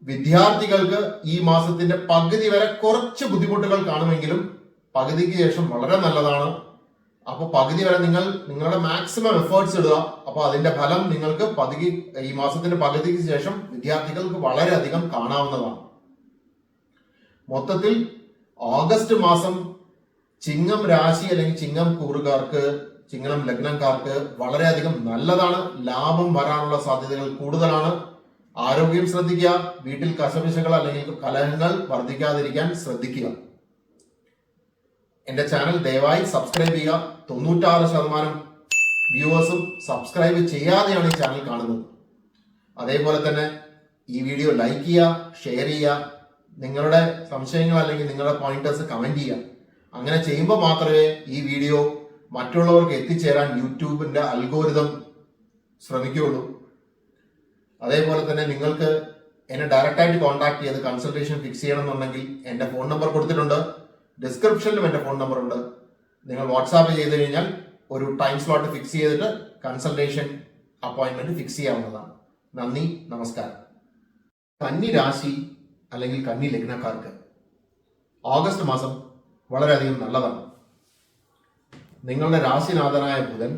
വിദ്യാർത്ഥികൾക്ക് ഈ മാസത്തിന്റെ പകുതി വരെ കുറച്ച് ബുദ്ധിമുട്ടുകൾ കാണുമെങ്കിലും പകുതിക്ക് ശേഷം വളരെ നല്ലതാണ്. അപ്പൊ പകുതി വരെ നിങ്ങളുടെ മാക്സിമം എഫേർട്സ് ഇടുക. അപ്പൊ അതിന്റെ ഫലം നിങ്ങൾക്ക് ഈ മാസത്തിന്റെ പകുതിക്ക് ശേഷം വിദ്യാർത്ഥികൾക്ക് വളരെയധികം കാണാവുന്നതാണ്. മൊത്തത്തിൽ ഓഗസ്റ്റ് മാസം ചിങ്ങം രാശി അല്ലെങ്കിൽ ചിങ്ങം കൂറുകാർക്ക്, ചിങ്ങം ലഗ്നംകാർക്ക് വളരെയധികം നല്ലതാണ്. ലാഭം വരാനുള്ള സാധ്യതകൾ കൂടുതലാണ്. ആരോഗ്യം ശ്രദ്ധിക്കുക. വീട്ടിൽ കശപിശകൾ അല്ലെങ്കിൽ കലഹങ്ങൾ വർദ്ധിക്കാതിരിക്കാൻ ശ്രദ്ധിക്കുക. എന്റെ ചാനൽ ദയവായി സബ്സ്ക്രൈബ് ചെയ്യുക. 96% വ്യൂവേഴ്സും സബ്സ്ക്രൈബ് ചെയ്യാതെയാണ് ഈ ചാനൽ കാണുന്നത്. അതേപോലെ തന്നെ ഈ വീഡിയോ ലൈക്ക് ചെയ്യുക, ഷെയർ ചെയ്യുക. നിങ്ങളുടെ സംശയങ്ങൾ അല്ലെങ്കിൽ നിങ്ങളുടെ പോയിന്റേഴ്സ് കമന്റ് ചെയ്യുക. അങ്ങനെ ചെയ്യുമ്പോൾ മാത്രമേ ഈ വീഡിയോ മറ്റുള്ളവർക്ക് എത്തിച്ചേരാൻ യൂട്യൂബിന്റെ അൽഗോരിതം ശ്രമിക്കുകയുള്ളൂ. അതേപോലെ തന്നെ നിങ്ങൾക്ക് എന്നെ ഡയറക്റ്റായിട്ട് കോൺടാക്ട് ചെയ്ത് കൺസൾട്ടേഷൻ ഫിക്സ് ചെയ്യണമെന്നുണ്ടെങ്കിൽ എൻ്റെ ഫോൺ നമ്പർ കൊടുത്തിട്ടുണ്ട്. ഡിസ്ക്രിപ്ഷനിലും എൻ്റെ ഫോൺ നമ്പർ ഉണ്ട്. നിങ്ങൾ വാട്സാപ്പ് ചെയ്ത് കഴിഞ്ഞാൽ ഒരു ടൈം സ്ലോട്ട് ഫിക്സ് ചെയ്തിട്ട് കൺസൾട്ടേഷൻ അപ്പോയിന്റ്മെന്റ് ഫിക്സ് ചെയ്യാവുന്നതാണ്. നന്ദി, നമസ്കാരം. കന്നി രാശി അല്ലെങ്കിൽ കന്നി ലഗ്നക്കാർക്ക് ഓഗസ്റ്റ് മാസം വളരെയധികം നല്ലതാണ്. നിങ്ങളുടെ രാശിനാഥനായ ബുധൻ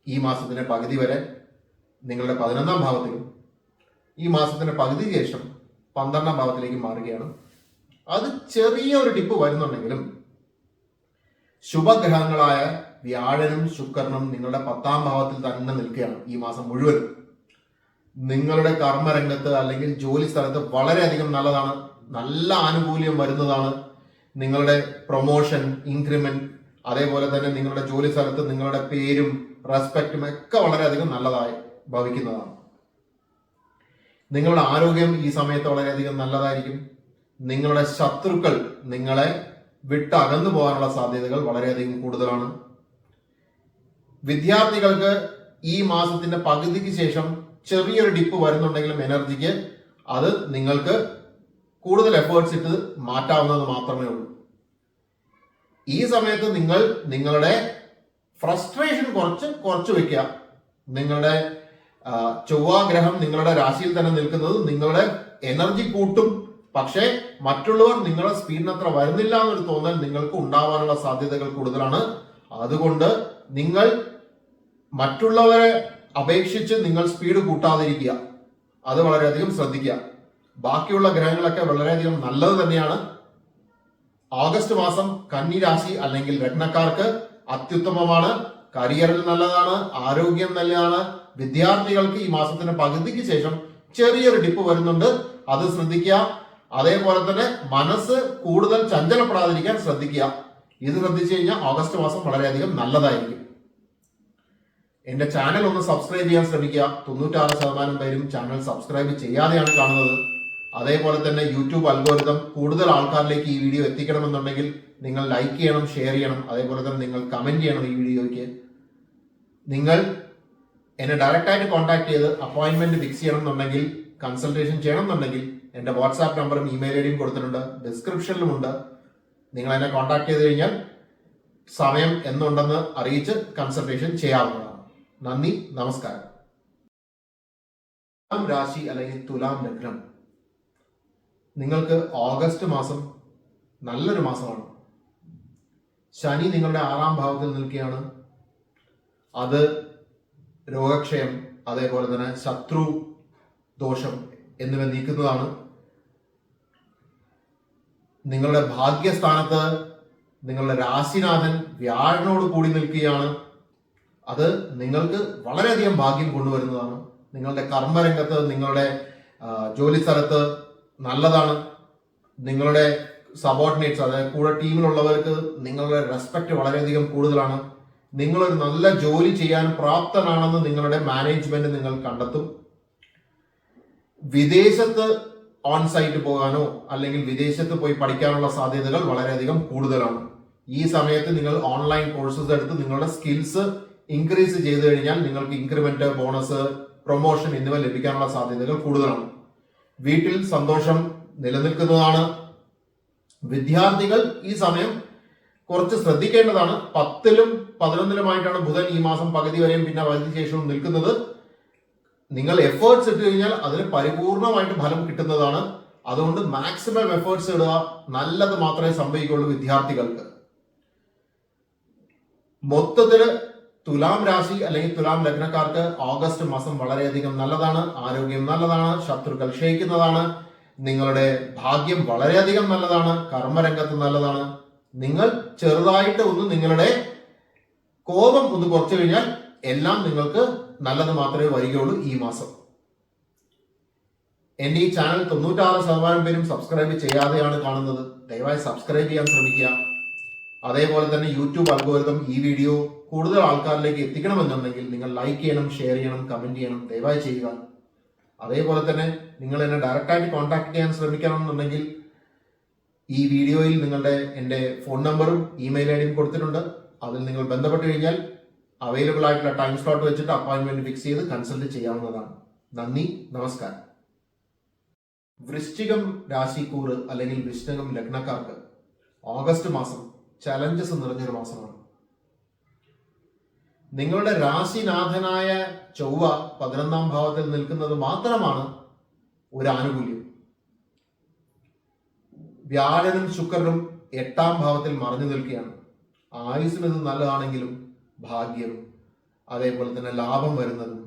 ഈ മാസത്തിന്റെ പകുതി വരെ നിങ്ങളുടെ 11ാം ഭാവത്തിലും ഈ മാസത്തിന്റെ പകുതിക്ക് ശേഷം 12ാം ഭാവത്തിലേക്ക് മാറുകയാണ്. അത് ചെറിയൊരു ടിപ്പ് വരുന്നുണ്ടെങ്കിലും ശുഭഗ്രഹങ്ങളായ വ്യാഴനും ശുക്രനും നിങ്ങളുടെ 10ാം ഭാവത്തിൽ തന്നെ നിൽക്കുകയാണ് ഈ മാസം മുഴുവനും. നിങ്ങളുടെ കർമ്മരംഗത്ത് അല്ലെങ്കിൽ ജോലി സ്ഥലത്ത് വളരെയധികം നല്ലതാണ്. നല്ല ആനുകൂല്യം വരുന്നതാണ്. നിങ്ങളുടെ പ്രൊമോഷൻ, ഇൻക്രിമെന്റ്, അതേപോലെ തന്നെ നിങ്ങളുടെ ജോലി സ്ഥലത്ത് നിങ്ങളുടെ പേരും റെസ്പെക്റ്റും ഒക്കെ വളരെയധികം നല്ലതായി ഭവിക്കുന്നതാണ്. നിങ്ങളുടെ ആരോഗ്യം ഈ സമയത്ത് വളരെയധികം നല്ലതായിരിക്കും. നിങ്ങളുടെ ശത്രുക്കൾ നിങ്ങളെ വിട്ട് അകന്നു പോകാനുള്ള സാധ്യതകൾ വളരെയധികം കൂടുതലാണ്. വിദ്യാർത്ഥികൾക്ക് ഈ മാസത്തിന്റെ പകുതിക്ക് ശേഷം ചെറിയൊരു ഡിപ്പ് വരുന്നുണ്ടെങ്കിലും എനർജിക്ക് അത് നിങ്ങൾക്ക് കൂടുതൽ എഫേർട്സ് ഇട്ട് മാറ്റാവുന്നത് മാത്രമേ ഉള്ളൂ. ഈ സമയത്ത് നിങ്ങളുടെ ഫ്രസ്ട്രേഷൻ കുറച്ച് വെക്കുക. നിങ്ങളുടെ ചൊവ്വാഗ്രഹം നിങ്ങളുടെ രാശിയിൽ തന്നെ നിൽക്കുന്നത് നിങ്ങളുടെ എനർജി കൂട്ടും. പക്ഷേ മറ്റുള്ളവർ നിങ്ങളുടെ സ്പീഡിനത്ര വരുന്നില്ല എന്നൊരു തോന്നൽ നിങ്ങൾക്ക് ഉണ്ടാവാനുള്ള സാധ്യതകൾ കൂടുതലാണ്. അതുകൊണ്ട് നിങ്ങൾ മറ്റുള്ളവരെ അപേക്ഷിച്ച് നിങ്ങൾ സ്പീഡ് കൂട്ടാതിരിക്കുക. അത് വളരെയധികം ശ്രദ്ധിക്കുക. ബാക്കിയുള്ള ഗ്രഹങ്ങളൊക്കെ വളരെയധികം നല്ലത് തന്നെയാണ്. ഓഗസ്റ്റ് മാസം കന്നി രാശി അല്ലെങ്കിൽ ലഗ്നക്കാർക്ക് അത്യുത്തമമാണ്. കരിയറിൽ നല്ലതാണ്, ആരോഗ്യം നല്ലതാണ്. വിദ്യാർത്ഥികൾക്ക് ഈ മാസത്തിന്റെ പകുതിക്ക് ശേഷം ചെറിയൊരു ഡിപ്പ് വരുന്നുണ്ട്, അത് ശ്രദ്ധിക്കുക. അതേപോലെ തന്നെ മനസ്സ് കൂടുതൽ ചഞ്ചലപ്പെടാതിരിക്കാൻ ശ്രദ്ധിക്കുക. ഇത് ശ്രദ്ധിച്ചു കഴിഞ്ഞാൽ ഓഗസ്റ്റ് മാസം വളരെയധികം നല്ലതായിരിക്കും. എന്റെ ചാനൽ ഒന്ന് സബ്സ്ക്രൈബ് ചെയ്യാൻ ശ്രമിക്കുക. 96% പേരും ചാനൽ സബ്സ്ക്രൈബ് ചെയ്യാതെയാണ് കാണുന്നത്. അതേപോലെ തന്നെ യൂട്യൂബ് അൽഗോരിതം കൂടുതൽ ആൾക്കാരിലേക്ക് ഈ വീഡിയോ എത്തിക്കണമെന്നുണ്ടെങ്കിൽ നിങ്ങൾ ലൈക്ക് ചെയ്യണം, ഷെയർ ചെയ്യണം. അതേപോലെ തന്നെ നിങ്ങൾ കമന്റ് ചെയ്യണം ഈ വീഡിയോയ്ക്ക്. നിങ്ങൾ എന്നെ ഡയറക്റ്റായിട്ട് കോൺടാക്ട് ചെയ്ത് അപ്പോയിന്റ്മെന്റ് ഫിക്സ് ചെയ്യണം എന്നുണ്ടെങ്കിൽ, കൺസൾട്ടേഷൻ ചെയ്യണം എന്നുണ്ടെങ്കിൽ എന്റെ വാട്സാപ്പ് നമ്പറും ഇമെയിൽ ഐഡിയും കൊടുത്തിട്ടുണ്ട്, ഡിസ്ക്രിപ്ഷനിലുമുണ്ട്. നിങ്ങൾ എന്നെ കോൺടാക്ട് ചെയ്ത് കഴിഞ്ഞാൽ സമയം എന്നുണ്ടെന്ന് അറിയിച്ച് കൺസൾട്ടേഷൻ ചെയ്യാവുന്നതാണ്. നന്ദി, നമസ്കാരം. തുലാം രാശി അല്ലെങ്കിൽ തുലാം ലഗ്നം, നിങ്ങൾക്ക് ഓഗസ്റ്റ് മാസം നല്ലൊരു മാസമാണ്. ശനി നിങ്ങളുടെ 6ാം ഭാവത്തിൽ നിൽക്കുകയാണ്. അത് രോഗക്ഷയം, അതേപോലെ തന്നെ ശത്രു ദോഷം എന്നിവ നീക്കുന്നതാണ്. നിങ്ങളുടെ ഭാഗ്യസ്ഥാനത്ത് നിങ്ങളുടെ രാശിനാഥൻ വ്യാഴനോട് കൂടി നിൽക്കുകയാണ്. അത് നിങ്ങൾക്ക് വളരെയധികം ഭാഗ്യം കൊണ്ടുവരുന്നതാണ്. നിങ്ങളുടെ കർമ്മരംഗത്ത്, നിങ്ങളുടെ ജോലി സ്ഥലത്ത് നല്ലതാണ്. നിങ്ങളുടെ സബോർഡിനേറ്റ്സ്, അതായത് കൂടെ ടീമിലുള്ളവർക്ക് നിങ്ങളുടെ റെസ്പെക്ട് വളരെയധികം കൂടുതലാണ്. നിങ്ങളൊരു നല്ല ജോലി ചെയ്യാൻ പ്രാപ്തനാണെന്ന് നിങ്ങളുടെ മാനേജ്മെന്റ് നിങ്ങൾ കണ്ടെത്തും. വിദേശത്ത് ഓൺ സൈറ്റ് പോകാനോ അല്ലെങ്കിൽ വിദേശത്ത് പോയി പഠിക്കാനുള്ള സാധ്യതകൾ വളരെയധികം കൂടുതലാണ്. ഈ സമയത്ത് നിങ്ങൾ ഓൺലൈൻ കോഴ്സസ് എടുത്ത് നിങ്ങളുടെ സ്കിൽസ് ഇൻക്രീസ് ചെയ്തു കഴിഞ്ഞാൽ നിങ്ങൾക്ക് ഇൻക്രിമെന്റ്, ബോണസ്, പ്രൊമോഷൻ എന്നിവ ലഭിക്കാനുള്ള സാധ്യതകൾ കൂടുതലാണ്. വീട്ടിൽ സന്തോഷം നിലനിൽക്കുന്നതാണ്. വിദ്യാർത്ഥികൾ ഈ സമയം കുറച്ച് ശ്രദ്ധിക്കേണ്ടതാണ്. 10ലും 11ലുമായിട്ടാണ് ബുധൻ ഈ മാസം പകുതി വരെയും പിന്നെ പകുതി ശേഷവും നിൽക്കുന്നത്. നിങ്ങൾ എഫേർട്സ് ഇട്ട് കഴിഞ്ഞാൽ അതിന് പരിപൂർണമായിട്ട് ഫലം കിട്ടുന്നതാണ്. അതുകൊണ്ട് മാക്സിമം എഫേർട്സ് ഇടുക. നല്ലത് മാത്രമേ സംഭവിക്കുള്ളൂ വിദ്യാർത്ഥികൾക്ക്. മൊത്തത്തില് തുലാം രാശി അല്ലെങ്കിൽ തുലാം ലഗ്നക്കാർക്ക് ഓഗസ്റ്റ് മാസം വളരെയധികം നല്ലതാണ്. ആരോഗ്യം നല്ലതാണ്, ശത്രുക്കൾ ക്ഷയിക്കുന്നതാണ്, നിങ്ങളുടെ ഭാഗ്യം വളരെയധികം നല്ലതാണ്, കർമ്മരംഗത്ത് നല്ലതാണ്. നിങ്ങൾ ചെറുതായിട്ട് ഒന്ന് നിങ്ങളുടെ കോപം ഒന്ന് കുറച്ചു കഴിഞ്ഞാൽ എല്ലാം നിങ്ങൾക്ക് നല്ലത് മാത്രമേ വരികയുള്ളൂ ഈ മാസം. എന്റെ ഈ ചാനൽ 96% പേരും സബ്സ്ക്രൈബ് ചെയ്യാതെയാണ് കാണുന്നത്. ദയവായി സബ്സ്ക്രൈബ് ചെയ്യാൻ ശ്രമിക്കുക. അതേപോലെ തന്നെ യൂട്യൂബ് അൽഗോരിതം ഈ വീഡിയോ കൂടുതൽ ആൾക്കാരിലേക്ക് എത്തിക്കണമെന്നുണ്ടെങ്കിൽ നിങ്ങൾ ലൈക്ക് ചെയ്യണം, ഷെയർ ചെയ്യണം, കമന്റ് ചെയ്യണം, ദയവായി ചെയ്യുക. അതേപോലെ തന്നെ നിങ്ങൾ എന്നെ ഡയറക്റ്റായിട്ട് കോൺടാക്ട് ചെയ്യാൻ ശ്രമിക്കണമെന്നുണ്ടെങ്കിൽ ഈ വീഡിയോയിൽ എൻ്റെ ഫോൺ നമ്പറും ഇമെയിൽ ഐഡിയും കൊടുത്തിട്ടുണ്ട്. അതിൽ നിങ്ങൾ ബന്ധപ്പെട്ട് കഴിഞ്ഞാൽ അവൈലബിൾ ആയിട്ടുള്ള ടൈം സ്ലോട്ട് വെച്ചിട്ട് അപ്പോയിന്റ്മെന്റ് ഫിക്സ് ചെയ്ത് കൺസൾട്ട് ചെയ്യാവുന്നതാണ്. നന്ദി, നമസ്കാരം. വൃശ്ചികം രാശിക്കൂറ് അല്ലെങ്കിൽ വൃശ്ചികം ലഗ്നക്കാർക്ക് ഓഗസ്റ്റ് മാസം ചലഞ്ചസ് നിറഞ്ഞൊരു മാസമാണ്. നിങ്ങളുടെ രാശിനാഥനായ ചൊവ്വ 11ാം ഭാവത്തിൽ നിൽക്കുന്നത് മാത്രമാണ് ഒരു ആനുകൂല്യം. വ്യാഴനും ശുക്രനും 8ാം ഭാവത്തിൽ മറഞ്ഞു നിൽക്കുകയാണ്. ആയുസ്സിന് ഇത് നല്ലതാണെങ്കിലും ഭാഗ്യം, അതേപോലെ തന്നെ ലാഭം വരുന്നതും,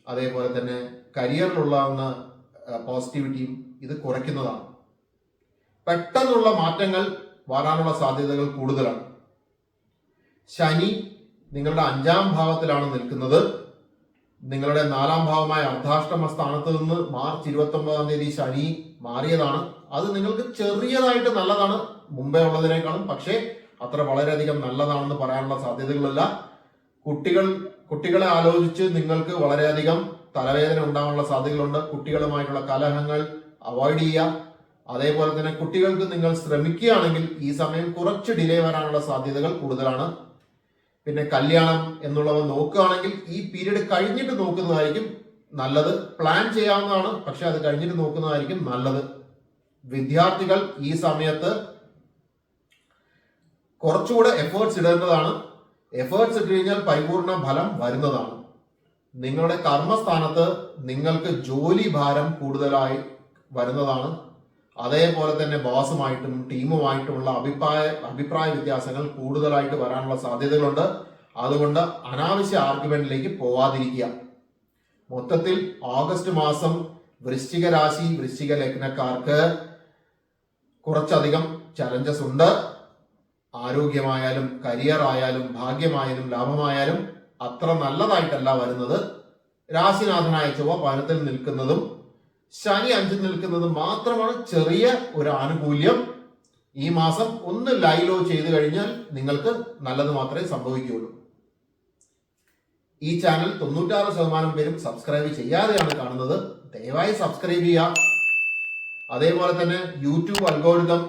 അതേപോലെ തന്നെ കരിയറിലുള്ളാവുന്ന പോസിറ്റിവിറ്റിയും ഇത് കുറയ്ക്കുന്നതാണ്. പെട്ടെന്നുള്ള മാറ്റങ്ങൾ വരാനുള്ള സാധ്യതകൾ കൂടുതലാണ്. ശനി നിങ്ങളുടെ 5ാം ഭാവത്തിലാണ് നിൽക്കുന്നത്. നിങ്ങളുടെ 4ാം ഭാവമായ അർദ്ധാഷ്ടമ സ്ഥാനത്ത് നിന്ന് മാർച്ച് 29ാം തീയതി ശനി മാറിയതാണ്. അത് നിങ്ങൾക്ക് ചെറിയതായിട്ട് നല്ലതാണ് മുമ്പേ ഉള്ളതിനേക്കാളും, പക്ഷേ അത്ര വളരെയധികം നല്ലതാണെന്ന് പറയാനുള്ള സാധ്യതകളില്ല. കുട്ടികളെ ആലോചിച്ച് നിങ്ങൾക്ക് വളരെയധികം തലവേദന ഉണ്ടാകാനുള്ള സാധ്യതകളുണ്ട്. കുട്ടികളുമായിട്ടുള്ള കലഹങ്ങൾ അവോയ്ഡ് ചെയ്യുക. അതേപോലെ തന്നെ കുട്ടികൾക്ക് നിങ്ങൾ ശ്രമിക്കുകയാണെങ്കിൽ ഈ സമയം കുറച്ച് ഡിലേ വരാനുള്ള സാധ്യതകൾ കൂടുതലാണ്. പിന്നെ കല്യാണം എന്നുള്ളവ നോക്കുകയാണെങ്കിൽ ഈ പീരീഡ് കഴിഞ്ഞിട്ട് നോക്കുന്നതായിരിക്കും നല്ലത്. പ്ലാൻ ചെയ്യാവുന്നതാണ്, പക്ഷെ അത് കഴിഞ്ഞിട്ട് നോക്കുന്നതായിരിക്കും നല്ലത്. വിദ്യാർത്ഥികൾ ഈ സമയത്ത് കുറച്ചുകൂടെ എഫേർട്സ് ഇടേണ്ടതാണ്. എഫേർട്സ് ഇട്ട് കഴിഞ്ഞാൽ പരിപൂർണ ഫലം വരുന്നതാണ്. നിങ്ങളുടെ കർമ്മസ്ഥാനത്ത് നിങ്ങൾക്ക് ജോലി ഭാരം കൂടുതലായി വരുന്നതാണ്. അതേപോലെ തന്നെ ബോസുമായിട്ടും ടീമുമായിട്ടുമുള്ള അഭിപ്രായ വ്യത്യാസങ്ങൾ കൂടുതലായിട്ട് വരാനുള്ള സാധ്യതകളുണ്ട്. അതുകൊണ്ട് അനാവശ്യ ആർഗ്യുമെന്റിലേക്ക് പോവാതിരിക്കുക. മൊത്തത്തിൽ ഓഗസ്റ്റ് മാസം വൃശ്ചിക രാശി വൃശ്ചിക ലഗ്നക്കാർക്ക് കുറച്ചധികം ചലഞ്ചസ് ഉണ്ട്. ആരോഗ്യമായാലും കരിയർ ആയാലും ഭാഗ്യമായാലും ലാഭമായാലും അത്ര നല്ലതായിട്ടല്ല വരുന്നത്. രാശിനാഥനായ ചൊവ്വ 10 നിൽക്കുന്നതും ശനി 5 നിൽക്കുന്നതും മാത്രമാണ് ചെറിയ ഒരു ആനുകൂല്യം. ഈ മാസം ഒന്ന് ലൈലോ ചെയ്തു കഴിഞ്ഞാൽ നിങ്ങൾക്ക് നല്ലത് മാത്രമേ സംഭവിക്കുകയുള്ളൂ. ഈ ചാനൽ 96% പേരും സബ്സ്ക്രൈബ് ചെയ്യാതെയാണ് കാണുന്നത്. ദയവായി സബ്സ്ക്രൈബ് ചെയ്യുക. അതേപോലെ തന്നെ യൂട്യൂബ് അൽഗോരിതം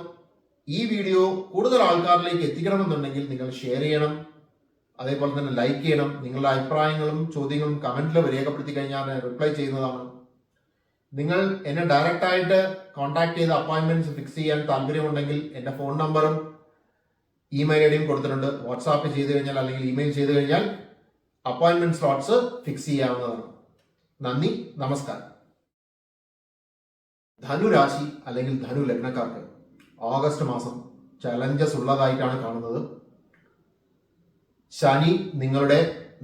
ഈ വീഡിയോ കൂടുതൽ ആൾക്കാരിലേക്ക് എത്തിക്കണമെന്നുണ്ടെങ്കിൽ നിങ്ങൾ ഷെയർ ചെയ്യണം, അതേപോലെ തന്നെ ലൈക്ക് ചെയ്യണം. നിങ്ങളുടെ അഭിപ്രായങ്ങളും ചോദ്യങ്ങളും കമന്റിൽ രേഖപ്പെടുത്തി കഴിഞ്ഞാൽ ഞാൻ റിപ്ലൈ ചെയ്യുന്നതാണ്. നിങ്ങൾ എന്നെ ഡയറക്റ്റ് ആയിട്ട് കോൺടാക്ട് ചെയ്ത് അപ്പോയിന്റ്മെന്റ്സ് ഫിക്സ് ചെയ്യാൻ താല്പര്യമുണ്ടെങ്കിൽ എൻ്റെ ഫോൺ നമ്പറും ഇമെയിൽ ഐഡിയും കൊടുത്തിട്ടുണ്ട്. വാട്സാപ്പ് ചെയ്ത് കഴിഞ്ഞാൽ അല്ലെങ്കിൽ ഇമെയിൽ ചെയ്ത് കഴിഞ്ഞാൽ അപ്പോയിന്റ്മെന്റ് സ്ലോട്ട്സ് ഫിക്സ് ചെയ്യാവുന്നതാണ്. നന്ദി, നമസ്കാരം. ധനുരാശി അല്ലെങ്കിൽ ധനു ലഗ്നക്കാർക്ക് ഓഗസ്റ്റ് മാസം ചലഞ്ചസ് ഉള്ളതായിട്ടാണ് കാണുന്നത്. ശനി നിങ്ങളുടെ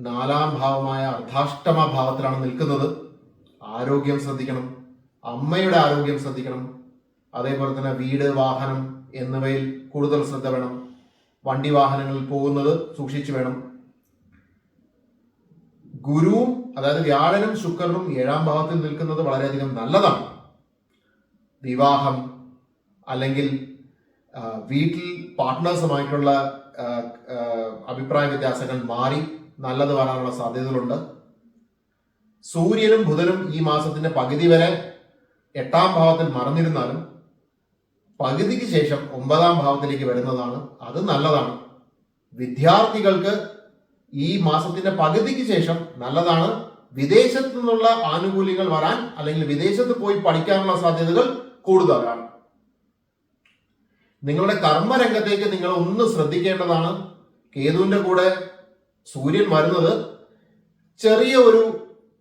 4ാം ഭാവമായ അർദ്ധാഷ്ടമ ഭാവത്തിലാണ് നിൽക്കുന്നത്. ആരോഗ്യം ശ്രദ്ധിക്കണം, അമ്മയുടെ ആരോഗ്യം ശ്രദ്ധിക്കണം. അതേപോലെ തന്നെ വീട്, വാഹനം എന്നിവയിൽ കൂടുതൽ ശ്രദ്ധ വേണം. വണ്ടി വാഹനങ്ങളിൽ പോകുന്നത് സൂക്ഷിച്ചു വേണം. ഗുരുവും അതായത് വ്യാഴനും ശുക്രനും 7ാം ഭാവത്തിൽ നിൽക്കുന്നത് വളരെയധികം നല്ലതാണ്. വിവാഹം അല്ലെങ്കിൽ വീട്ടിൽ പാർട്ട്നേഴ്സുമായിട്ടുള്ള അഭിപ്രായ വ്യത്യാസങ്ങൾ മാറി നല്ലത് വരാനുള്ള സാധ്യതകളുണ്ട്. സൂര്യനും ബുധനും ഈ മാസത്തിന്റെ പകുതി വരെ 8ാം ഭാവത്തിൽ മറന്നിരുന്നാലും പകുതിക്ക് ശേഷം 9ാം ഭാവത്തിലേക്ക് വരുന്നതാണ്. അത് നല്ലതാണ്. വിദ്യാർത്ഥികൾക്ക് ഈ മാസത്തിന്റെ പകുതിക്ക് ശേഷം നല്ലതാണ്. വിദേശത്തു നിന്നുള്ള ആനുകൂല്യങ്ങൾ വരാൻ അല്ലെങ്കിൽ വിദേശത്ത് പോയി പഠിക്കാനുള്ള സാധ്യതകൾ കൂടുതലാണ്. നിങ്ങളുടെ കർമ്മരംഗത്തേക്ക് നിങ്ങൾ ഒന്ന് ശ്രദ്ധിക്കേണ്ടതാണ്. കേതുവിന്റെ കൂടെ സൂര്യൻ വരുന്നത് ചെറിയ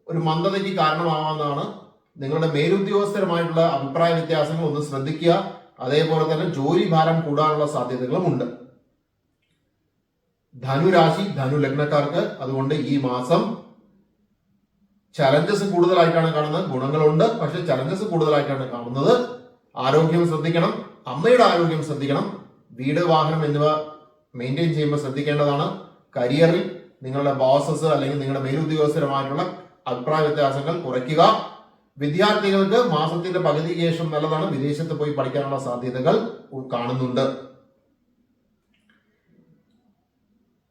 ഒരു മന്ദതയ്ക്ക് കാരണമാവാവുന്നതാണ്. നിങ്ങളുടെ മേലുദ്യോഗസ്ഥരുമായിട്ടുള്ള അഭിപ്രായ വ്യത്യാസങ്ങൾ ഒന്ന് ശ്രദ്ധിക്കുക. അതേപോലെ തന്നെ ജോലി ഭാരം കൂടാനുള്ള സാധ്യതകളും ഉണ്ട്. ധനുരാശി ധനു ലഗ്നക്കാർക്ക് അതുകൊണ്ട് ഈ മാസം ചലഞ്ചസ് കൂടുതലായിട്ടാണ് കാണുന്നത്. ഗുണങ്ങളുണ്ട്, പക്ഷെ ചലഞ്ചസ് കൂടുതലായിട്ടാണ് കാണുന്നത്. ആരോഗ്യം ശ്രദ്ധിക്കണം, അമ്മയുടെ ആരോഗ്യം ശ്രദ്ധിക്കണം. വീട്, വാഹനം എന്നിവ മെയിൻറ്റെയിൻ ചെയ്യുമ്പോൾ ശ്രദ്ധിക്കേണ്ടതാണ്. കരിയറിൽ നിങ്ങളുടെ ബോസസ് അല്ലെങ്കിൽ നിങ്ങളുടെ മേലുദ്യോഗസ്ഥരുമായിട്ടുള്ള അഭിപ്രായ വ്യത്യാസങ്ങൾ കുറയ്ക്കുക. വിദ്യാർത്ഥികൾക്ക് മാസത്തിന്റെ പകുതിക്ക് ശേഷം നല്ലതാണ്. വിദേശത്ത് പോയി പഠിക്കാനുള്ള സാധ്യതകൾ കാണുന്നുണ്ട്.